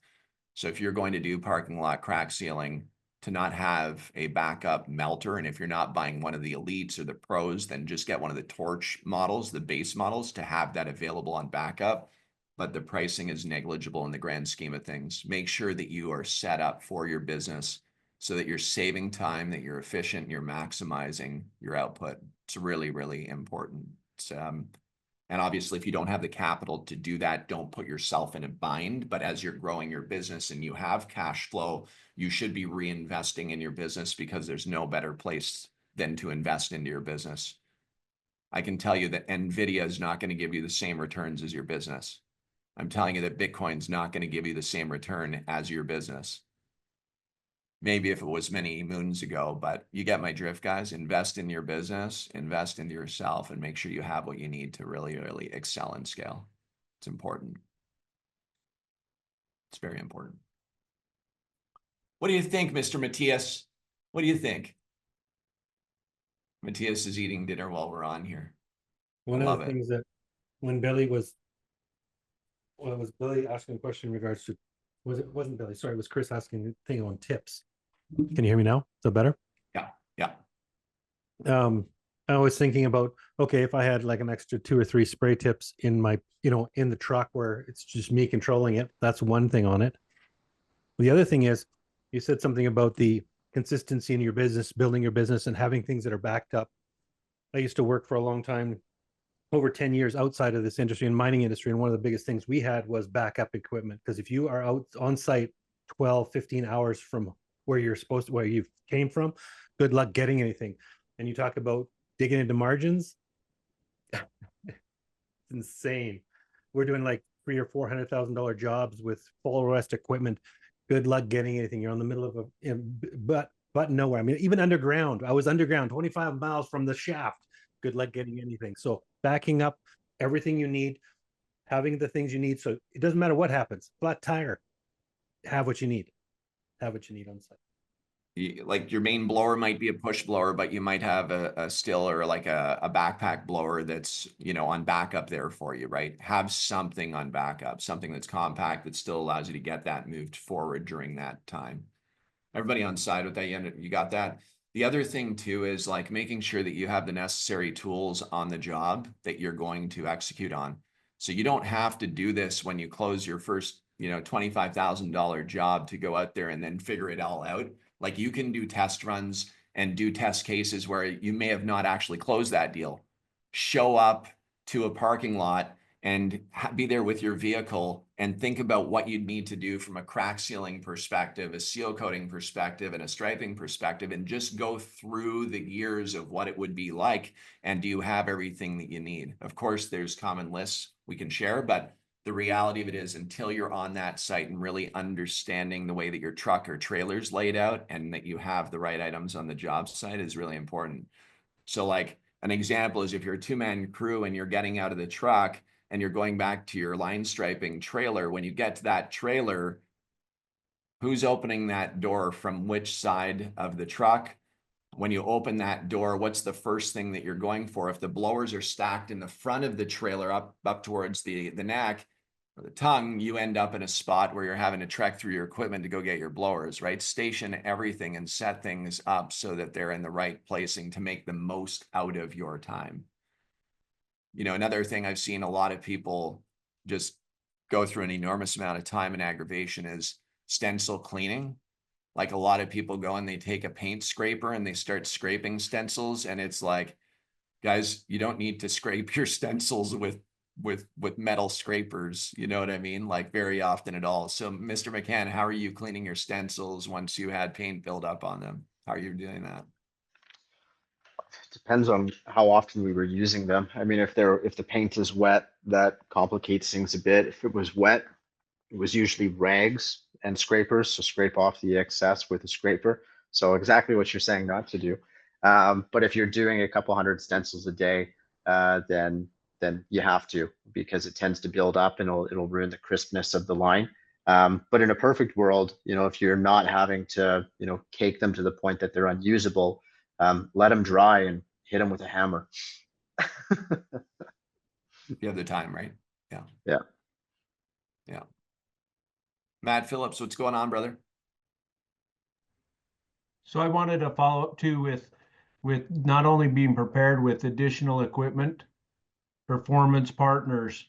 So if you're going to do parking lot crack sealing, to not have a backup melter, and if you're not buying one of the elites or the pros, then just get one of the torch models, the base models, to have that available on backup. But the pricing is negligible in the grand scheme of things. Make sure that you are set up for your business so that you're saving time, that you're efficient, you're maximizing your output. It's really, really important. And obviously, if you don't have the capital to do that, don't put yourself in a bind. But as you're growing your business and you have cash flow, you should be reinvesting in your business, because there's no better place than to invest into your business. I can tell you that NVIDIA is not going to give you the same returns as your business. I'm telling you that Bitcoin's not going to give you the same return as your business. Maybe if it was many moons ago, but you get my drift, guys. Invest in your business, invest into yourself, and make sure you have what you need to really, really excel and scale. It's important. It's very important. What do you think, Mr. Matthias? What do you think? Matthias is eating dinner while we're on here. One of the things that when Billy was Billy asking a question in regards to, wasn't Billy, sorry, it was Chris asking the thing on tips. Can you hear me now? Is that better? Yeah. I was thinking about, okay, if I had like an extra 2 or 3 spray tips in my, in the truck where it's just me controlling it, that's one thing on it. The other thing is, you said something about the consistency in your business, building your business, and having things that are backed up. I used to work for a long time, over 10 years outside of this industry and mining industry. And one of the biggest things we had was backup equipment. Because if you are out on site 12, 15 hours from where you came from, good luck getting anything. And you talk about digging into margins. It's insane. We're doing like $300,000 or $400,000 jobs with full rest equipment. Good luck getting anything. You're on the middle of but nowhere. I mean, even underground. I was underground 25 miles from the shaft. Good luck getting anything. So backing up everything you need, having the things you need. So it doesn't matter what happens. Flat tire, have what you need. Have what you need on site. like your main blower might be a push blower, but you might have a still or like a backpack blower that's, you know, on backup there for you, right? Have something on backup, something that's compact that still allows you to get that moved forward during that time. Everybody on side with that, you got that? The other thing too is like making sure that you have the necessary tools on the job that you're going to execute on. So you don't have to do this when you close your first, you know, $25,000 job to go out there and then figure it all out. Like you can do test runs and do test cases where you may have not actually closed that deal. Show up to a parking lot and be there with your vehicle and think about what you'd need to do from a crack sealing perspective, a seal coating perspective, and a striping perspective, and just go through the years of what it would be like. And do you have everything that you need? Of course, there's common lists we can share, but the reality of it is until you're on that site and really understanding the way that your truck or trailer's laid out and that you have the right items on the job site is really important. So like an example is if you're a two-man crew and you're getting out of the truck and you're going back to your line striping trailer, when you get to that trailer, who's opening that door from which side of the truck? When you open that door, what's the first thing that you're going for? If the blowers are stacked in the front of the trailer up towards the neck or the tongue, you end up in a spot where you're having to trek through your equipment to go get your blowers, right? Station everything and set things up so that they're in the right placing to make the most out of your time. You know, another thing I've seen a lot of people just go through an enormous amount of time and aggravation is stencil cleaning. Like a lot of people go and they take a paint scraper and they start scraping stencils, and it's like, guys, you don't need to scrape your stencils with metal scrapers, you know what I mean? Like very often at all. So Mr. McCann, how are you cleaning your stencils once you had paint build up on them? How are you doing that? Depends on how often we were using them. I mean, if the paint is wet, that complicates things a bit. If it was wet, it was usually rags and scrapers, so scrape off the excess with a scraper. So exactly what you're saying not to do. But if you're doing a couple hundred stencils a day, then you have to, because it tends to build up and it'll ruin the crispness of the line. But in a perfect world, you know, if you're not having to, you know, cake them to the point that they're unusable, let them dry and hit them with a hammer. You have the time, right? Yeah. Yeah. Yeah. Matt Phillips, what's going on, brother? So I wanted to follow up too with not only being prepared with additional equipment, performance partners.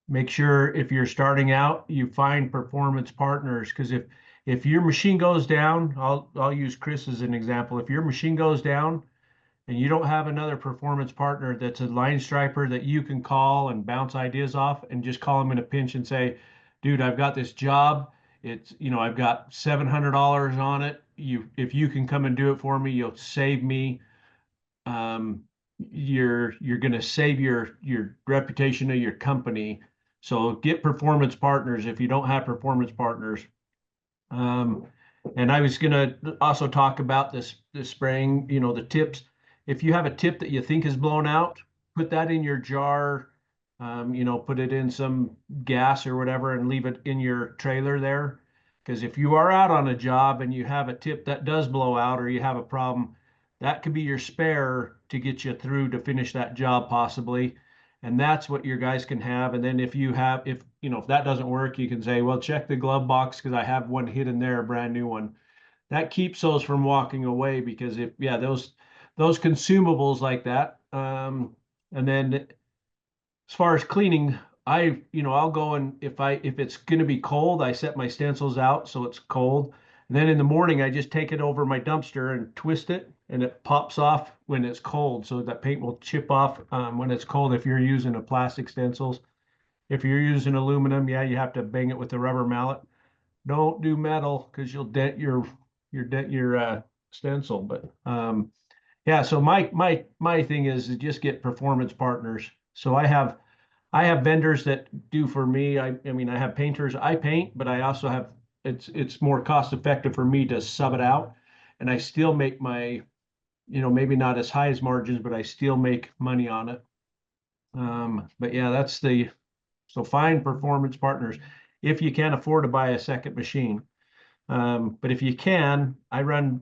Make sure if you're starting out, you find performance partners, because if your machine goes down, I'll use Chris as an example. If your machine goes down and you don't have another performance partner that's a line striper that you can call and bounce ideas off and just call them in a pinch and say, dude, I've got this job. It's, you know, I've got $700 on it. If you can come and do it for me, you'll save me. You're going to save your reputation of your company. So get performance partners if you don't have performance partners. And I was going to also talk about this spraying, you know, the tips. If you have a tip that you think is blown out, put that in your jar, you know, put it in some gas or whatever and leave it in your trailer there. Because if you are out on a job and you have a tip that does blow out or you have a problem, that could be your spare to get you through to finish that job possibly. And that's what your guys can have. And then if you know, if that doesn't work, you can say, well, check the glove box because I have one hidden there, a brand new one. That keeps those from walking away, because those consumables like that. And then as far as cleaning, I'll go and if it's going to be cold, I set my stencils out so it's cold. And then in the morning, I just take it over my dumpster and twist it, and it pops off when it's cold. So that paint will chip off when it's cold if you're using a plastic stencils. If you're using aluminum, you have to bang it with a rubber mallet. Don't do metal because you'll dent your stencil. But so my thing is to just get performance partners. So I have vendors that do for me. I mean, I have painters. I paint, but I also have, it's more cost effective for me to sub it out, and I still make my, you know, maybe not as high as margins, but I still make money on it. But yeah, so find performance partners if you can't afford to buy a second machine. But if you can, I run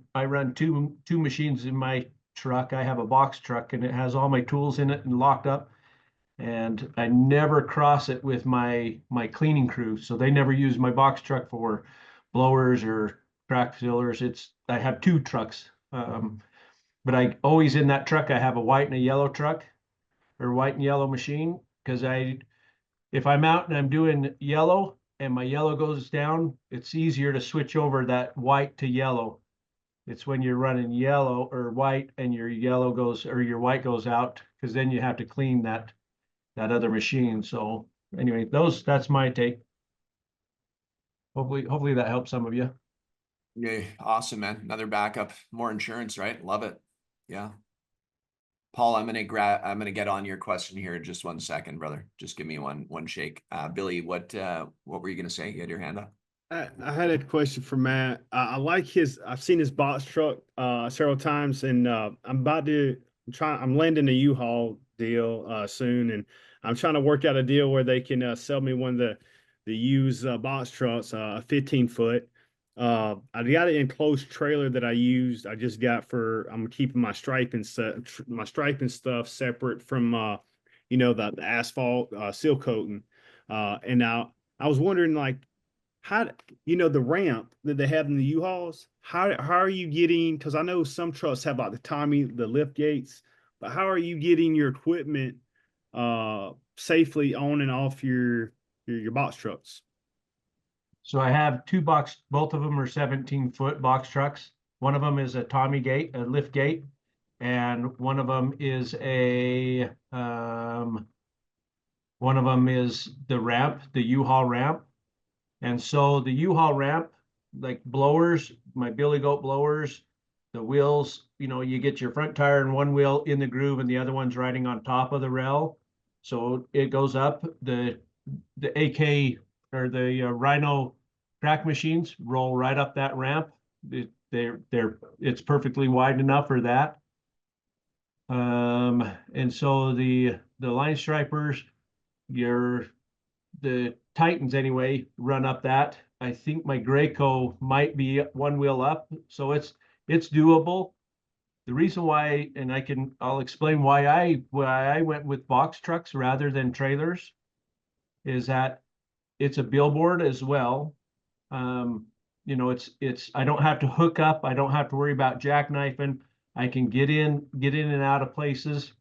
two machines in my truck. I have a box truck and it has all my tools in it and locked up. And I never cross it with my cleaning crew. So they never use my box truck for blowers or crack fillers. I have two trucks. But I always in that truck, I have a white and a yellow truck or white and yellow machine. Because if I'm out and I'm doing yellow and my yellow goes down, it's easier to switch over that white to yellow. It's when you're running yellow or white and your yellow goes or your white goes out, because then you have to clean that other machine. So anyway, that's my take. Hopefully that helps some of you. Yeah, awesome, man. Another backup, more insurance, right? Love it. Yeah. Paul, I'm gonna get on your question here in just 1 second, brother. Just give me one shake. Billy, what were you gonna say? You had your hand up. I had a question for Matt. I like I've seen his box truck several times, and I'm landing a U-Haul deal soon, and I'm trying to work out a deal where they can sell me one of the used box trucks, a 15-foot. I got an enclosed trailer that I just got I'm keeping my striping stuff separate from the asphalt seal coating. And now I was wondering, like, how the ramp that they have in the U-Hauls, how are you getting, because I know some trucks have like the lift gates, but how are you getting your equipment safely on and off your box trucks? So I have both of them are 17-foot box trucks. One of them is a Tommy gate, a lift gate, and one of them is the ramp, the U-Haul ramp. And so the U-Haul ramp, like blowers, my Billy Goat blowers, the wheels, you get your front tire and one wheel in the groove and the other one's riding on top of the rail. So it goes up. The AK or the Rhino crack machines roll right up that ramp. It's perfectly wide enough for that. And so the line stripers, the Titans anyway, run up that. I think my Graco might be one wheel up, so it's doable. The reason why, and I'll explain why I went with box trucks rather than trailers, is that it's a billboard as well. I don't have to hook up. I don't have to worry about jackknifing. I can get in and out of places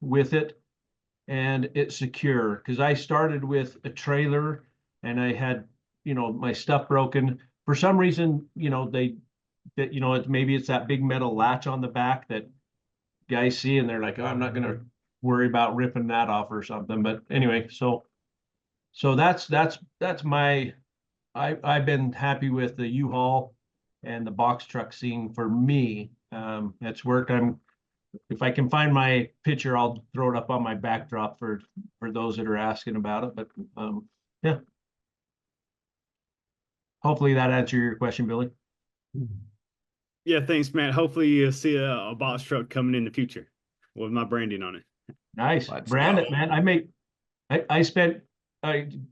with it, and it's secure. Because I started with a trailer and I had my stuff broken for some reason. Maybe it's that big metal latch on the back that guys see and they're like, oh, I'm not gonna worry about ripping that off or something. But anyway, so that's I've been happy with the U-Haul and the box truck scene for me. It's worked. If I can find my picture, I'll throw it up on my backdrop for those that are asking about it. But yeah, hopefully that answered your question, Billy. Yeah, thanks, Matt. Hopefully you'll see a box truck coming in the future with my branding on it. Nice. Let's Brand go. it, man. I spent,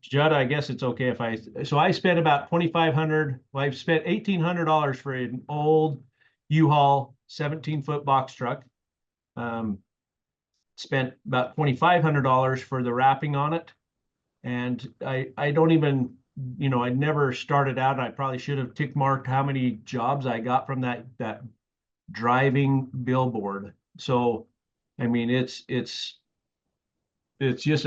Judd, I guess it's okay if I spent about $2,500. Well, I've spent $1,800 for an old U-Haul 17-foot box truck. Spent about $2,500 for the wrapping on it. And I don't even, I never started out. I probably should have tick marked how many jobs I got from that driving billboard. So, I mean, it's just,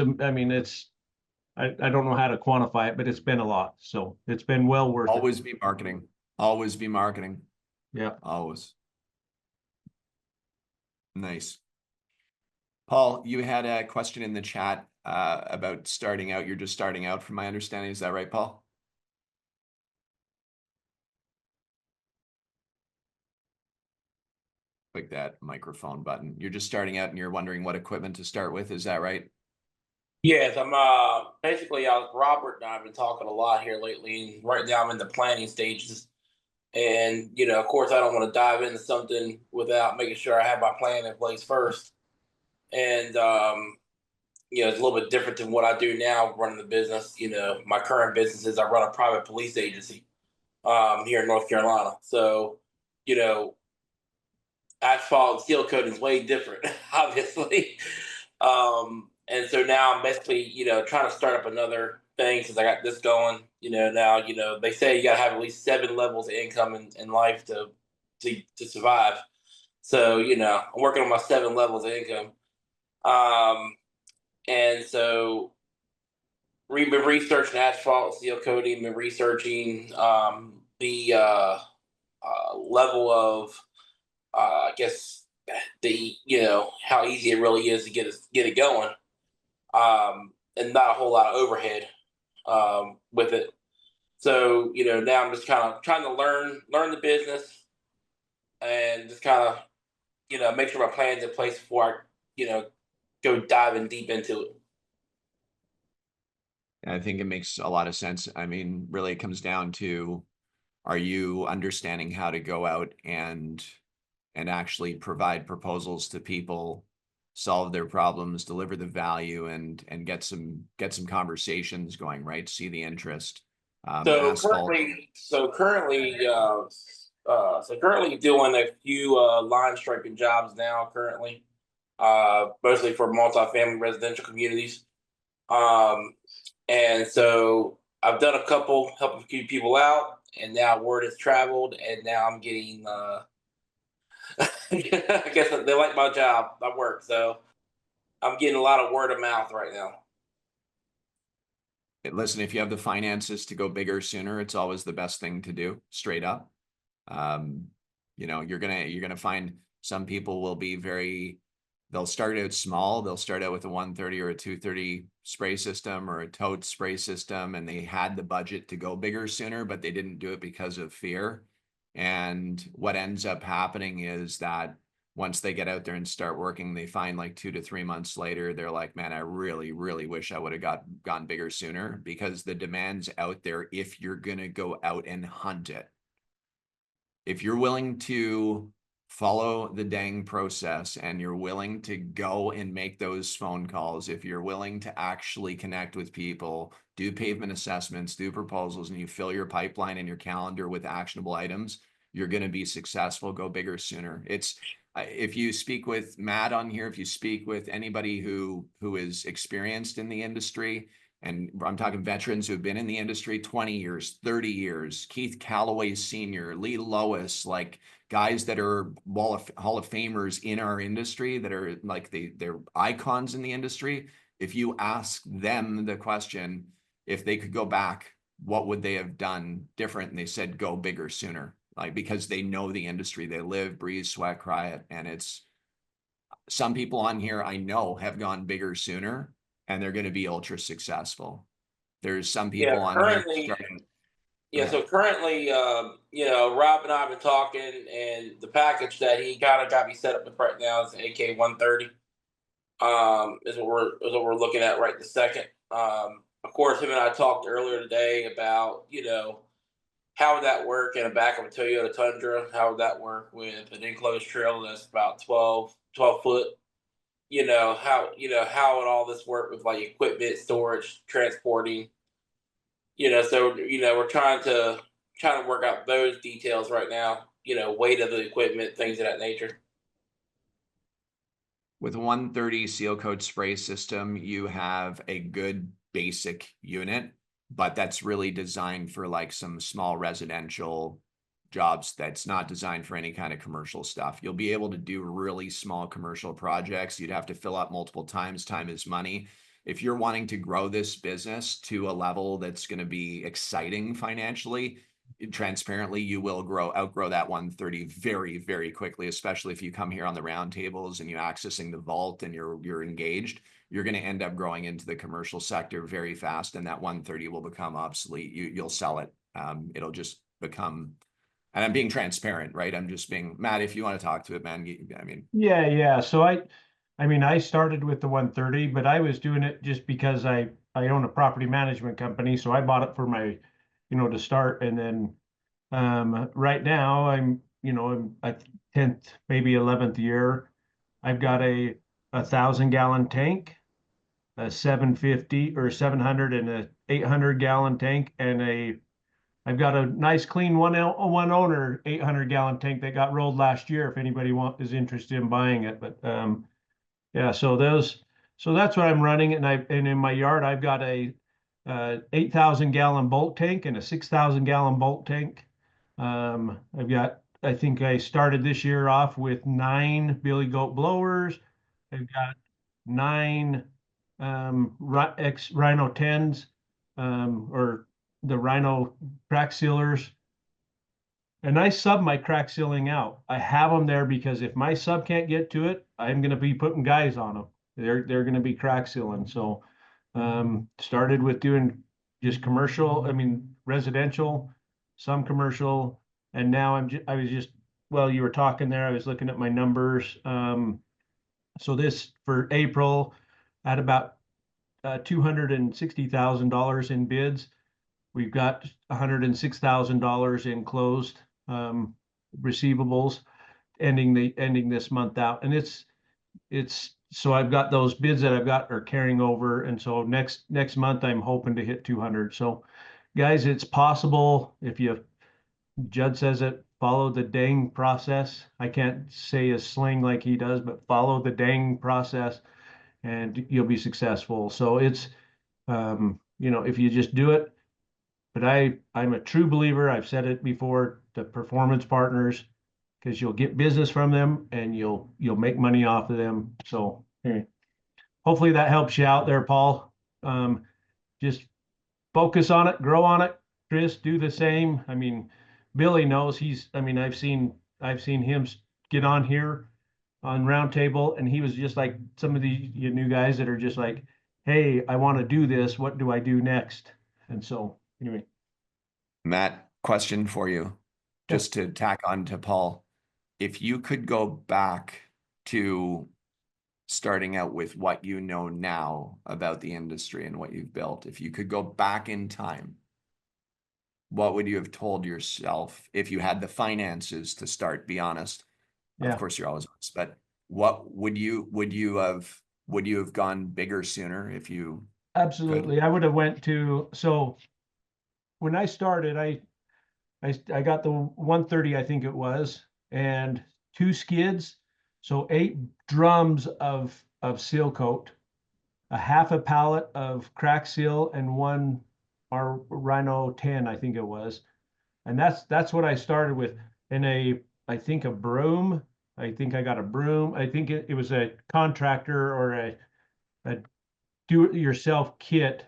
I don't know how to quantify it, but it's been a lot. So it's been well worth it. Always be marketing. Always be marketing. Yeah. Always. Nice. Paul, you had a question in the chat about starting out. You're just starting out from my understanding. Is that right, Paul? Click that microphone button. You're just starting out and you're wondering what equipment to start with. Is that right? Yes, I'm basically Robert and I've been talking a lot here lately. Right now I'm in the planning stages. And, of course I don't want to dive into something without making sure I have my plan in place first. And it's a little bit different than what I do now running the business. My current business is I run a private police agency. here in North Carolina. So, you know, asphalt and seal coating is way different, obviously. And so now I'm basically, trying to start up another thing since I got this going. Now, they say you got to have at least 7 levels of income in life to survive. So, I'm working on my 7 levels of income. And so been researching asphalt, seal coating, been researching the level of, I guess, how easy it really is to get it going, and not a whole lot of overhead with it. So now I'm just kind of trying to learn the business and just kind of make sure my plan's in place before I go diving deep into it. I think it makes a lot of sense. I mean, really, it comes down to, are you understanding how to go out and actually provide proposals to people, solve their problems, deliver the value, and get some conversations going, right? See the interest. So Asphalt. currently doing a few line striping jobs now. Currently, mostly for multifamily residential communities. And so I've done a couple, helped a few people out, and now word has traveled, and now I'm getting. I guess they like my job, my work, so I'm getting a lot of word of mouth right now. Listen, if you have the finances to go bigger sooner, it's always the best thing to do, straight up. You're gonna find some people will be they'll start out small. They'll start out with a 130 or a 230 spray system or a tote spray system, and they had the budget to go bigger sooner, but they didn't do it because of fear. And what ends up happening is that once they get out there and start working, they find like 2 to 3 months later, they're like, man, I really, really wish I would have gone bigger sooner, because the demand's out there if you're going to go out and hunt it. If you're willing to follow the dang process and you're willing to go and make those phone calls, if you're willing to actually connect with people, do pavement assessments, do proposals, and you fill your pipeline and your calendar with actionable items, you're going to be successful. Go bigger sooner. If you speak with Matt on here, if you speak with anybody who is experienced in the industry, and I'm talking veterans who've been in the industry 20 years, 30 years, Keith Calloway Sr., Lee Lois, like guys that are Hall of Famers in our industry, that are like they're icons in the industry. If you ask them the question, if they could go back, what would they have done different? And they said, go bigger sooner, like, because they know the industry, they live, breathe, sweat, cry it. And it's some people on here I know have gone bigger sooner, and they're going to be ultra successful. There's some people on here. So currently, Rob and I have been talking, and the package that he kind of got me set up with right now is AK 130. Is what we're looking at right this second. Of course, him and I talked earlier today about, how would that work in a back of a Toyota Tundra? How would that work with an enclosed trailer that's about 12 foot? How would all this work with like equipment, storage, transporting? So we're trying to work out those details right now. Weight of the equipment, things of that nature. With a 130 seal coat spray system, you have a good basic unit, but that's really designed for like some small residential jobs. That's not designed for any kind of commercial stuff. You'll be able to do really small commercial projects. You'd have to fill up multiple times. Time is money. If you're wanting to grow this business to a level that's going to be exciting financially, transparently, you will outgrow that 130 very, very quickly, especially if you come here on the roundtables and you're accessing the vault and you're engaged. You're going to end up growing into the commercial sector very fast, and that 130 will become obsolete. You'll sell it. It'll just become, and I'm being transparent, right? I'm just being, Matt, if you want to talk to it, man, I mean. Yeah. So I started with the 130, but I was doing it just because I own a property management company. So I bought it for my, to start. And then right now I'm at 10th, maybe 11th year. I've got a 1,000-gallon tank, a 750 or 700 and a 800-gallon tank, and a I've got a nice clean one owner 800-gallon tank that got rolled last year. If anybody is interested in buying it, but yeah, so that's what I'm running, and in my yard I've got a 8,000-gallon bulk tank and a 6,000-gallon bulk tank. I think I started this year off with 9 Billy Goat blowers. I've got 9 Rhino 10s, or the Rhino crack sealers. And I sub my crack sealing out. I have them there because if my sub can't get to it, I'm going to be putting guys on them. They're going to be crack sealing. So started with doing just commercial, residential, some commercial, and now I was just, well, you were talking there, I was looking at my numbers. So this for April, I had about $260,000 in bids. We've got $106,000 in closed receivables ending this month out. And it's so I've got those bids that I've got are carrying over. And so next month I'm hoping to hit 200. So guys, it's possible if Judd says it, follow the dang process. I can't say a slang like he does, but follow the dang process and you'll be successful. So it's, if you just do it. But I'm a true believer. I've said it before, the performance partners, because you'll get business from them and you'll make money off of them. So hopefully that helps you out there, Paul. Just focus on it, grow on it. Chris, do the same. Billy knows I've seen him get on here on Roundtable, and he was just like some of the new guys that are just like, hey, I want to do this. What do I do next? And so anyway. Matt, question for you, just to tack on to Paul. If you could go back to starting out with what you know now about the industry and what you've built, if you could go back in time, what would you have told yourself if you had the finances to start? Be honest. Yeah. Of course, you're always honest, but what would you have gone bigger sooner if you Absolutely could? I would have so when I started, I got the 130, I think it was, and 2 skids, so 8 drums of seal coat, a half a pallet of crack seal, and 1 our Rhino 10, I think it was. And that's what I started with. And I think a broom. I think I got a broom. I think it was a contractor or a do-it-yourself kit.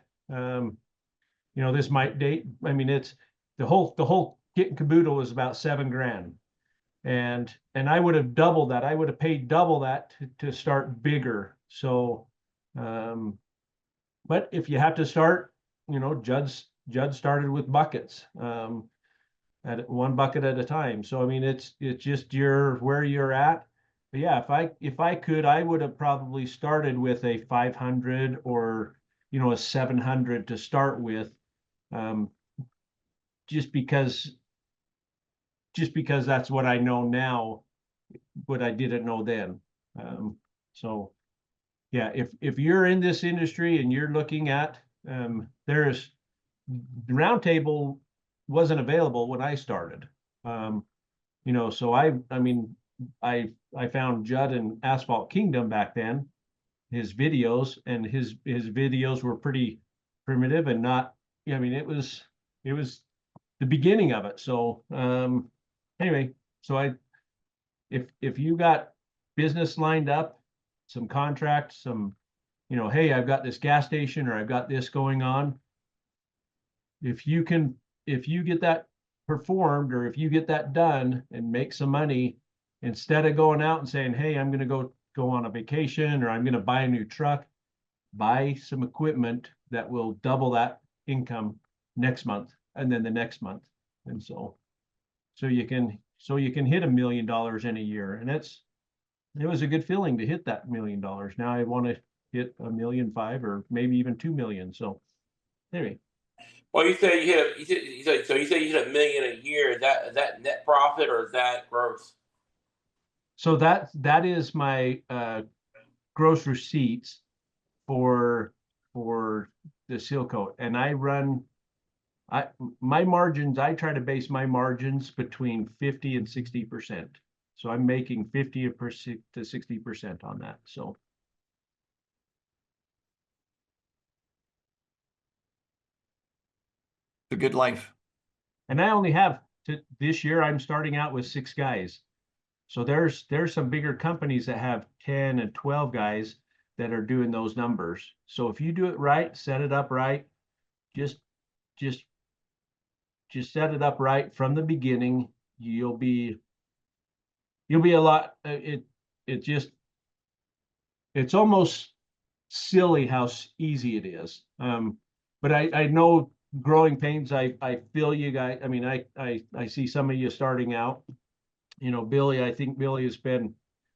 This might date. It's the whole kit and caboodle was about $7,000. And I would have doubled that. I would have paid double that to start bigger. So, but if you have to start, Judd started with buckets, at 1 bucket at a time. So it's just where you're at. But yeah, if I could, I would have probably started with a 500 or a 700 to start with, just because that's what I know now, what I didn't know then. So yeah, if you're in this industry and you're looking at, there's the Roundtable wasn't available when I started. So I found Judd and Asphalt Kingdom back then, his videos, and his videos were pretty primitive and not, it was the beginning of it. So anyway, so if you got business lined up, some contracts, some, hey, I've got this gas station or I've got this going on. If you get that performed, or if you get that done and make some money, instead of going out and saying, hey, I'm going to go on a vacation, or I'm going to buy a new truck, buy some equipment that will double that income next month and then the next month. And so you can hit $1 million in a year. And it was a good feeling to hit that $1 million. Now I want to hit 1.5 million or maybe even 2 million. So anyway. Well, you say you hit $1 million a year. Is that net profit or is that gross? So that is my gross receipts for the seal coat, and I run my margins, I try to base my margins between 50 and 60%. So I'm making 50% to 60% on that. So It's a good life. and I only have this year, I'm starting out with 6 guys. So there's some bigger companies that have 10 and 12 guys that are doing those numbers. So if you do it right, set it up right, just just set it up right from the beginning, you'll be a lot it's almost silly how easy it is. But I know growing pains, I feel you guys. I mean, I see some of you starting out. You know, Billy, I think Billy has been,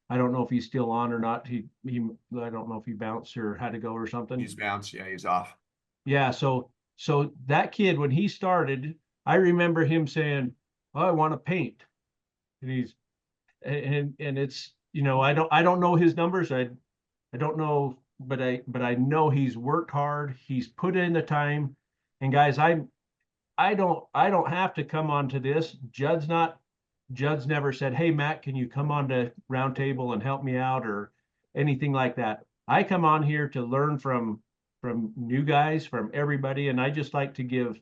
I don't know if he's still on or not. He I don't know if he bounced or had to go or something. He's bounced. Yeah, he's off. Yeah, so that kid, when he started, I remember him saying, "Oh, I want to paint," and it's, you know, I don't know his numbers. I don't know, but I know he's worked hard. He's put in the time, and guys, I don't have to come onto this. Judd's never said, "Hey, Matt, can you come on to Roundtable and help me out," or anything like that. I come on here to learn from new guys, from everybody, and I just like to give.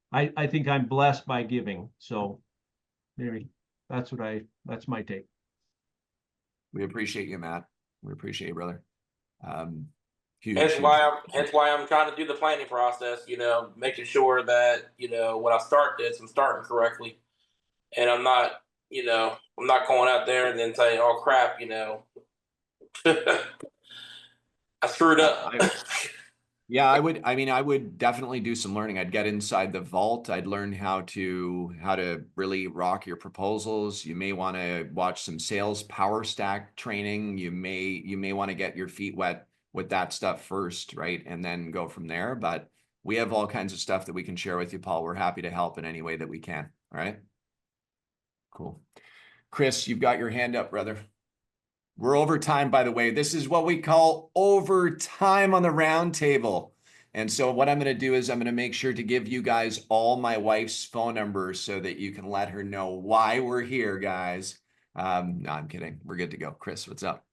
I think I'm blessed by giving. So maybe that's my take. We appreciate you, Matt. We appreciate you, brother. Huge, Hence huge. why I'm trying to do the planning process, you know, making sure that, you know, when I start this, I'm starting correctly. And I'm not, you know, I'm not going out there and then saying, "Oh crap," you know, I screwed up. Yeah, I mean, I would definitely do some learning. I'd get inside the vault. I'd learn how to really rock your proposals. You may want to watch some sales power stack training. You may want to get your feet wet with that stuff first, right? And then go from there. But we have all kinds of stuff that we can share with you, Paul. We're happy to help in any way that we can. All right. Cool. Chris, you've got your hand up, brother. We're over time, by the way. This is what we call overtime on the round table. And so what I'm going to do is I'm going to make sure to give you guys all my wife's phone numbers so that you can let her know why we're here, guys. No, I'm kidding. We're good to go. Chris, what's up?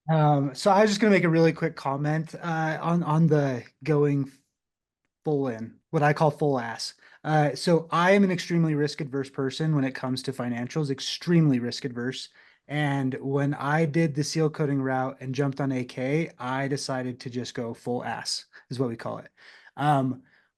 So I was just gonna make a really quick comment on the going full in, what I call full ass. So I am an extremely risk adverse person when it comes to financials, extremely risk adverse. And when I did the seal coating route and jumped on AK, I decided to just go full ass, is what we call it.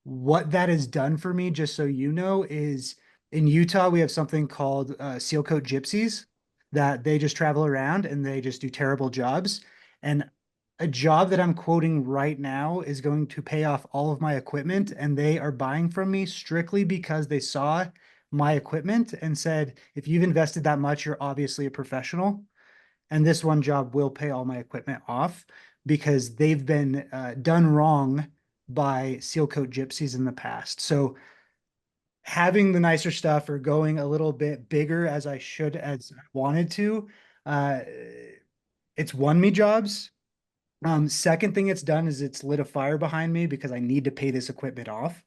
What that has done for me, just so you know, is in Utah, we have something called seal coat gypsies that they just travel around and they just do terrible jobs. And a job that I'm quoting right now is going to pay off all of my equipment, and they are buying from me strictly because they saw my equipment and said, if you've invested that much, you're obviously a professional. And this one job will pay all my equipment off because they've been done wrong by seal coat gypsies in the past. So having the nicer stuff or going a little bit bigger as I wanted to, it's won me jobs. Second thing it's done is it's lit a fire behind me because I need to pay this equipment off.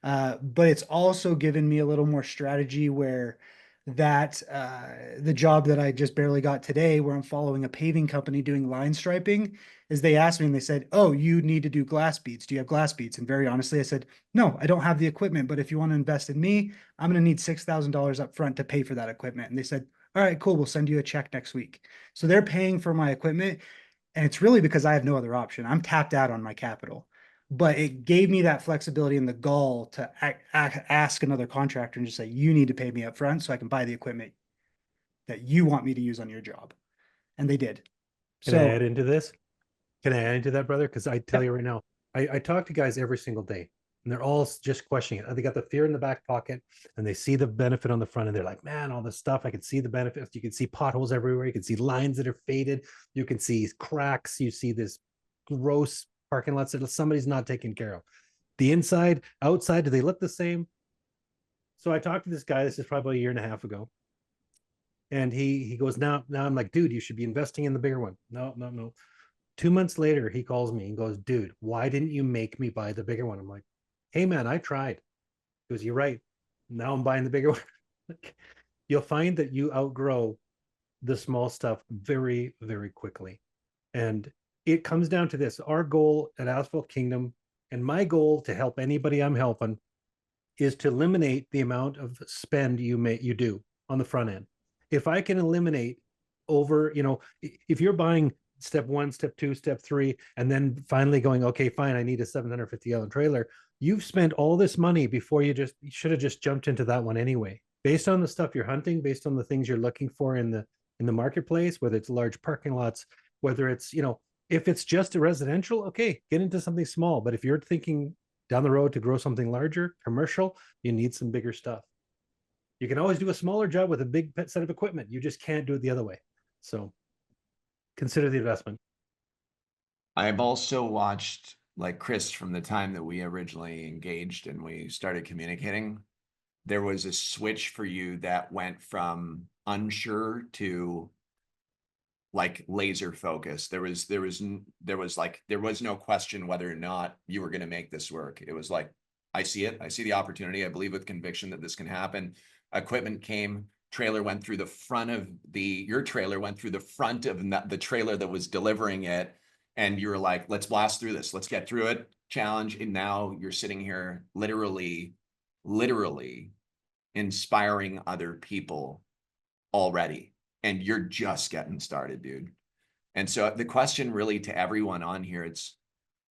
But it's also given me a little more strategy where the job that I just barely got today, where I'm following a paving company doing line striping, is they asked me and they said, "Oh, you need to do glass beads. Do you have glass beads?" And very honestly, I said, "No, I don't have the equipment, but if you want to invest in me, I'm going to need $6,000 up front to pay for that equipment." And they said, "All right, cool. We'll send you a check next week." So they're paying for my equipment. And it's really because I have no other option. I'm tapped out on my capital, but it gave me that flexibility and the gall to ask another contractor and just say, "You need to pay me up front so I can buy the equipment that you want me to use on your job." And they did. Can I add into this? Can I add into that, brother? Because I tell you right now, I talk to guys every single day, and they're all just questioning it. They got the fear in the back pocket, and they see the benefit on the front, and they're like, "Man, all this stuff, I can see the benefits. You can see potholes everywhere. You can see lines that are faded. You can see cracks. You see this gross parking lots that somebody's not taking care of. The inside, outside, do they look the same?" So I talked to this guy. This is probably a year and a half ago. And he goes, now I'm like, "Dude, you should be investing in the bigger one." No. 2 months later, he calls me and goes, "Dude, why didn't you make me buy the bigger one?" I'm like, "Hey man, I tried. He goes, you're right. Now I'm buying the bigger one. You'll find that you outgrow the small stuff very, very quickly. And it comes down to this. Our goal at Asphalt Kingdom, and my goal to help anybody I'm helping, is to eliminate the amount of spend you do on the front end. If I can eliminate over, if you're buying step 1, step 2, step 3, and then finally going, okay, fine, I need a 750 gallon trailer. You've spent all this money before you should have just jumped into that one anyway. Based on the stuff you're hunting, based on the things you're looking for in the marketplace, whether it's large parking lots, whether it's, if it's just a residential, okay, get into something small. But if you're thinking down the road to grow something larger, commercial, you need some bigger stuff. You can always do a smaller job with a big set of equipment. You just can't do it the other way. So consider the investment. I've also watched, like Chris, from the time that we originally engaged and we started communicating, there was a switch for you that went from unsure to like laser focus. There was no question whether or not you were going to make this work. It was like, I see it. I see the opportunity. I believe with conviction that this can happen. Equipment came, trailer went through the front of your trailer went through the front of the trailer that was delivering it. And you were like, let's blast through this. Let's get through it. Challenge. And now you're sitting here literally inspiring other people already. And you're just getting started, dude. And so the question really to everyone on here, it's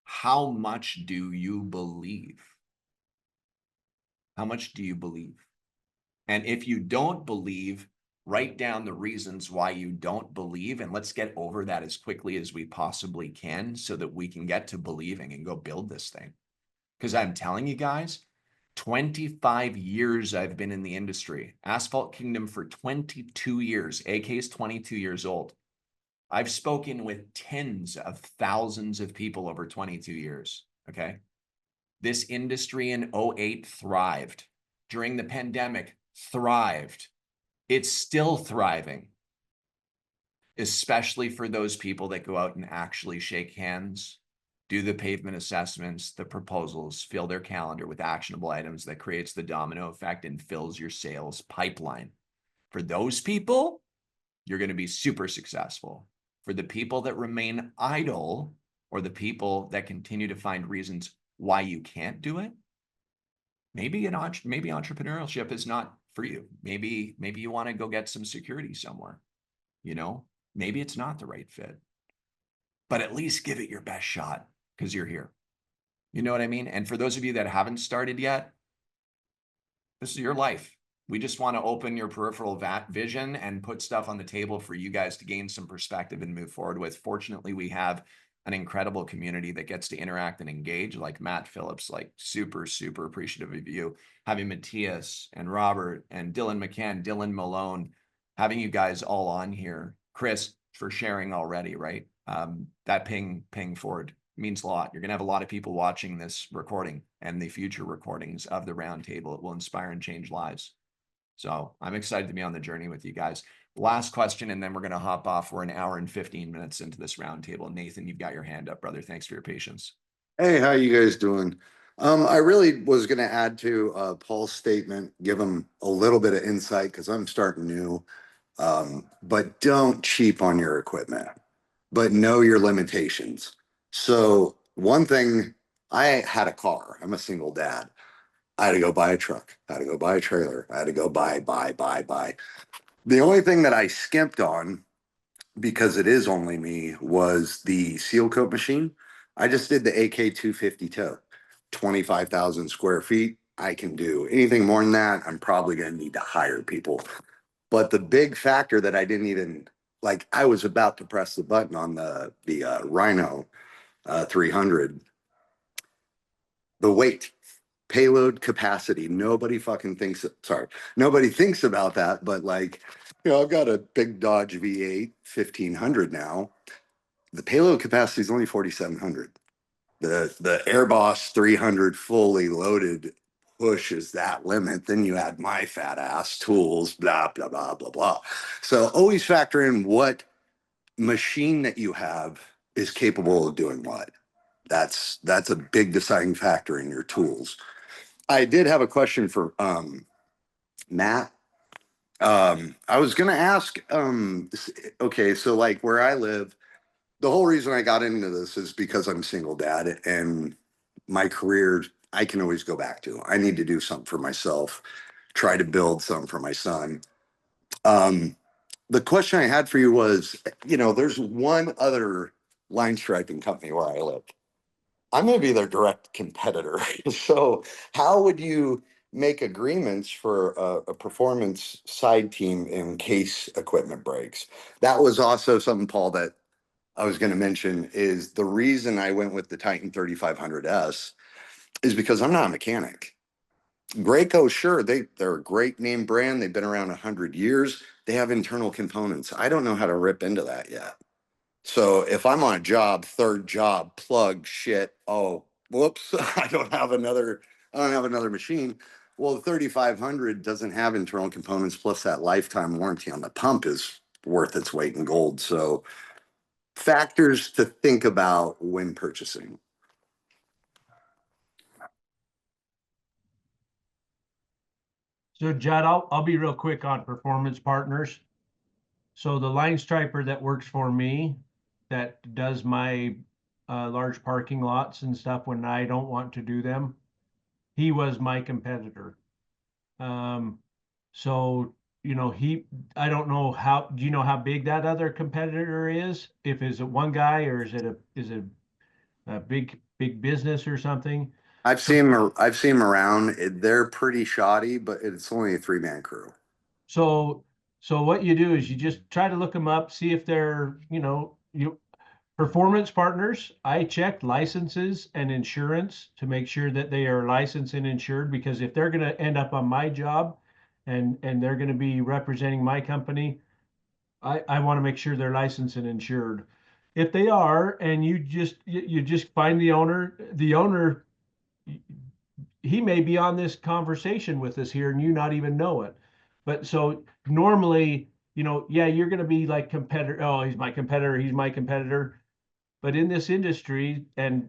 how much do you believe? How much do you believe? And if you don't believe, write down the reasons why you don't believe, and let's get over that as quickly as we possibly can so that we can get to believing and go build this thing. Because I'm telling you guys, 25 years I've been in the industry. Asphalt Kingdom for 22 years. AK's 22 years old. I've spoken with tens of thousands of people over 22 years, okay? This industry in 2008 thrived. During the pandemic, thrived. It's still thriving, especially for those people that go out and actually shake hands, do the pavement assessments, the proposals, fill their calendar with actionable items that creates the domino effect and fills your sales pipeline. For those people, you're going to be super successful. For the people that remain idle or the people that continue to find reasons why you can't do it, maybe entrepreneurship is not for you. Maybe you want to go get some security somewhere, maybe it's not the right fit, but at least give it your best shot because you're here. You know what I mean? And for those of you that haven't started yet, this is your life. We just want to open your peripheral vision and put stuff on the table for you guys to gain some perspective and move forward with. Fortunately, we have an incredible community that gets to interact and engage, like Matt Phillips, like super, super appreciative of you. Having Matthias and Robert and Dylan McCann, Dylan Malone, having you guys all on here. Chris, for sharing already, right? That ping forward means a lot. You're going to have a lot of people watching this recording and the future recordings of the roundtable. It will inspire and change lives. So I'm excited to be on the journey with you guys. Last question, and then we're going to hop off. We're an hour and 15 minutes into this roundtable. Nathan, you've got your hand up, brother. Thanks for your patience. Hey, how you guys doing? I really was going to add to Paul's statement, give him a little bit of insight because I'm starting new. But don't cheap on your equipment, but know your limitations. So one thing, I had a car. I'm a single dad. I had to go buy a truck. I had to go buy a trailer. I had to go buy. The only thing that I skimped on, because it is only me, was the seal coat machine. I just did the AK 250 tow, 25,000 square feet. I can do anything more than that. I'm probably going to need to hire people. But the big factor that I didn't even, like, I was about to press the button on the Rhino 300, the weight. Payload capacity. Nobody thinks about that, but like, I've got a big Dodge V8 1500 now. The payload capacity is only 4,700. The Airboss 300 fully loaded pushes that limit. Then you add my fat ass tools, blah, blah, blah, blah, blah. So always factor in what machine that you have is capable of doing what. That's a big deciding factor in your tools. I did have a question for Matt. I was gonna ask, okay, so like where I live, the whole reason I got into this is because I'm single dad and my career I can always go back to. I need to do something for myself, try to build something for my son. The question I had for you was, there's one other line striping company where I live. I'm going to be their direct competitor. So how would you make agreements for a performance side team in case equipment breaks? That was also something, Paul, that I was going to mention is the reason I went with the Titan 3500S is because I'm not a mechanic. Graco, sure, they're a great name brand. They've been around 100 years. They have internal components. I don't know how to rip into that yet. So if I'm on a job, third job, plug shit, oh, whoops, I don't have another machine. Well, the 3500 doesn't have internal components, plus that lifetime warranty on the pump is worth its weight in gold. So factors to think about when purchasing. So Judd, I'll be real quick on performance partners. So the line striper that works for me, that does my large parking lots and stuff when I don't want to do them, he was my competitor. So I don't know do you know how big that other competitor is? If is it one guy or is it a big business or something? I've seen them around. They're pretty shoddy, but it's only a 3-man crew. So what you do is you just try to look them up, see if they're, performance partners. I checked licenses and insurance to make sure that they are licensed and insured, because if they're going to end up on my job and they're going to be representing my company, I want to make sure they're licensed and insured. If they are, and you just find the owner, he may be on this conversation with us here and you not even know it. But so normally, yeah, you're going to be like competitor. Oh, he's my competitor. He's my competitor. But in this industry, and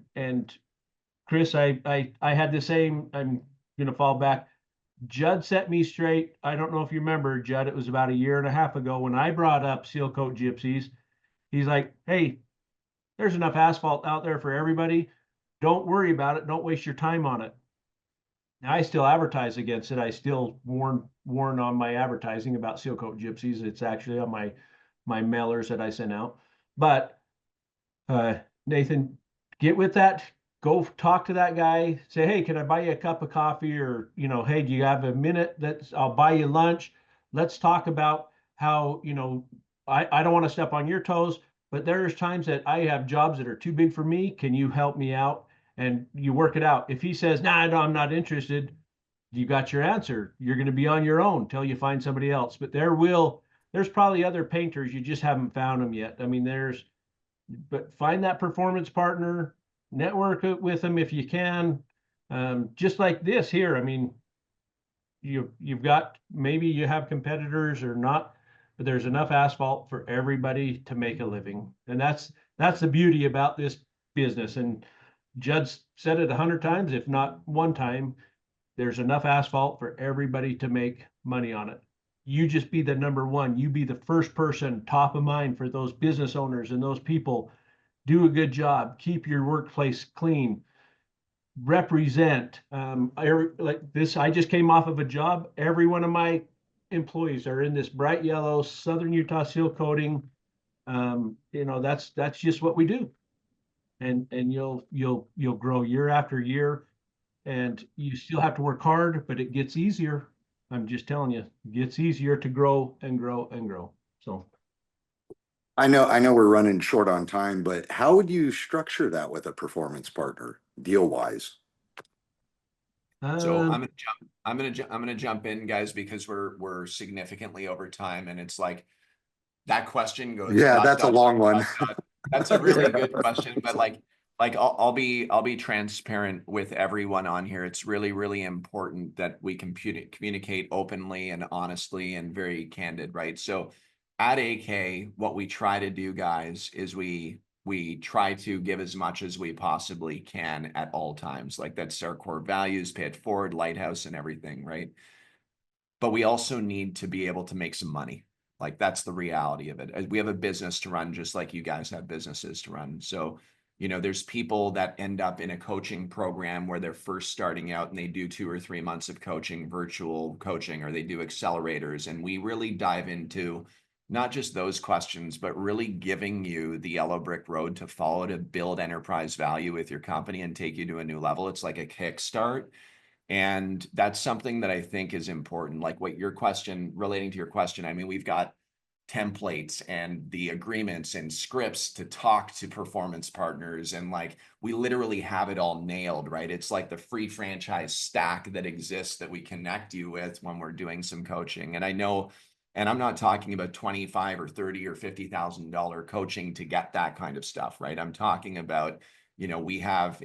Chris, I had the same. I'm going to fall back. Judd set me straight. I don't know if you remember, Judd. It was about a year and a half ago when I brought up seal coat gypsies. He's like, "Hey, there's enough asphalt out there for everybody. Don't worry about it. Don't waste your time on it." Now, I still advertise against it. I still warn on my advertising about seal coat gypsies. It's actually on my mailers that I send out. But Nathan, get with that. Go talk to that guy. Say, hey, can I buy you a cup of coffee? Or, hey, do you have a minute? I'll buy you lunch. Let's talk about how, I don't want to step on your toes, but there's times that I have jobs that are too big for me. Can you help me out? And you work it out. If he says, nah, no, I'm not interested, you got your answer. You're going to be on your own till you find somebody else. But there's probably other painters. You just haven't found them yet. I mean, but find that performance partner, network with them if you can. Just like this here. I mean, you've got, maybe you have competitors or not, but there's enough asphalt for everybody to make a living. And that's the beauty about this business. And Judd said it 100 times, if not one time, there's enough asphalt for everybody to make money on it. You just be the number one. You be the first person top of mind for those business owners and those people. Do a good job. Keep your workplace clean. Represent. Like this, I just came off of a job. Every one of my employees are in this bright yellow Southern Utah seal coating. That's just what we do. And you'll grow year after year, and you still have to work hard, but it gets easier. I'm just telling you, it gets easier to grow and grow and grow. So I know we're running short on time, but how would you structure that with a performance partner deal wise? So I'm gonna jump in, guys, because we're significantly over time, and it's like that question goes. Yeah, that's a long one. That's a really good question, but like I'll be transparent with everyone on here. It's really, really important that we communicate openly and honestly and very candid, right? So at AK, what we try to do, guys, is we We try to give as much as we possibly can at all times. Like that's our core values, pay it forward, lighthouse and everything, right? But we also need to be able to make some money. Like that's the reality of it. We have a business to run just like you guys have businesses to run. So, you know, there's people that end up in a coaching program where they're first starting out and they do 2 or 3 months of coaching, virtual coaching, or they do accelerators. And we really dive into not just those questions, but really giving you the yellow brick road to follow to build enterprise value with your company and take you to a new level. It's like a kickstart. And that's something that I think is important. Like what your question, relating to your question, I mean, we've got templates and the agreements and scripts to talk to performance partners. And like, we literally have it all nailed, right? It's like the free franchise stack that exists that we connect you with when we're doing some coaching. And I know, and I'm not talking about 25 or 30 or $50,000 coaching to get that kind of stuff, right? I'm talking about, you know, we have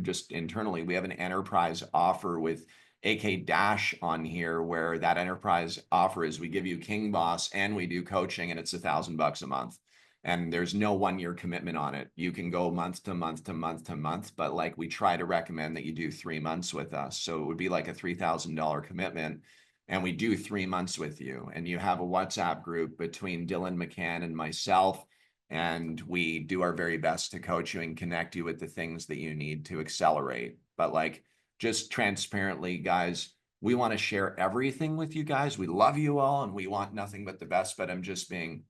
just internally, we have an enterprise offer with AK Dash on here where that enterprise offer is we give you King Boss and we do coaching and it's $1,000 a month. And there's no 1-year commitment on it. You can go month to month to month to month, but like we try to recommend that you do 3 months with us. So it would be like a $3,000 commitment. And we do 3 months with you. And you have a WhatsApp group between Dylan McCann and myself. And we do our very best to coach you and connect you with the things that you need to accelerate. But like, just transparently, guys, we want to share everything with you guys. We love you all and we want nothing but the best, but I'm just being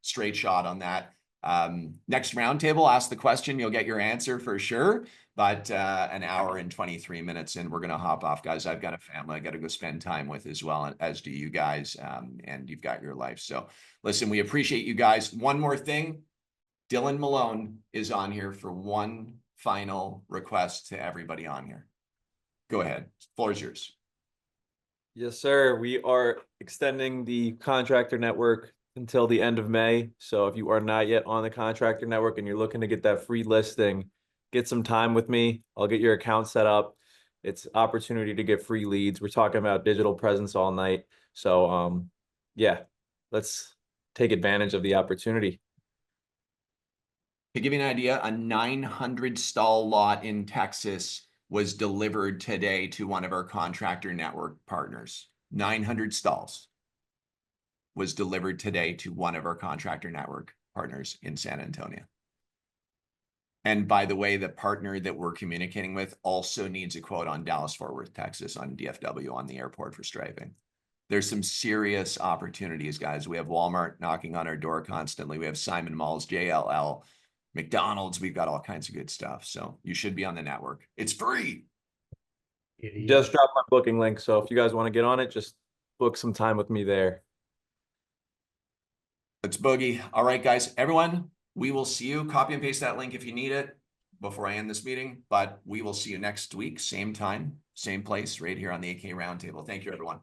straight shot on that. Next roundtable, ask the question, you'll get your answer for sure. But an hour and 23 minutes in, we're going to hop off, guys. I've got a family I got to go spend time with as well, as do you guys, and you've got your life. So listen, we appreciate you guys. One more thing, Dylan Malone is on here for one final request to everybody on here. Go ahead, floor is yours. Yes, sir. We are extending the contractor network until the end of May. So if you are not yet on the contractor network and you're looking to get that free listing, get some time with me. I'll get your account set up. It's opportunity to get free leads. We're talking about digital presence all night. So yeah, let's take advantage of the opportunity. To give you an idea, a 900 stall lot in Texas was delivered today to one of our contractor network partners. 900 stalls was delivered today to one of our contractor network partners in San Antonio. And by the way, the partner that we're communicating with also needs a quote on Dallas-Fort Worth, Texas, on DFW on the airport for striping. There's some serious opportunities, guys. We have Walmart knocking on our door constantly. We have Simon Malls, JLL, McDonald's. We've got all kinds of good stuff. So you should be on the network. It's free. Just drop my booking link. So if you guys want to get on it, just book some time with me there. Let's boogie. All right, guys, everyone, we will see you. Copy and paste that link if you need it before I end this meeting, but we will see you next week. Same time, same place, right here on the AK Roundtable. Thank you, everyone.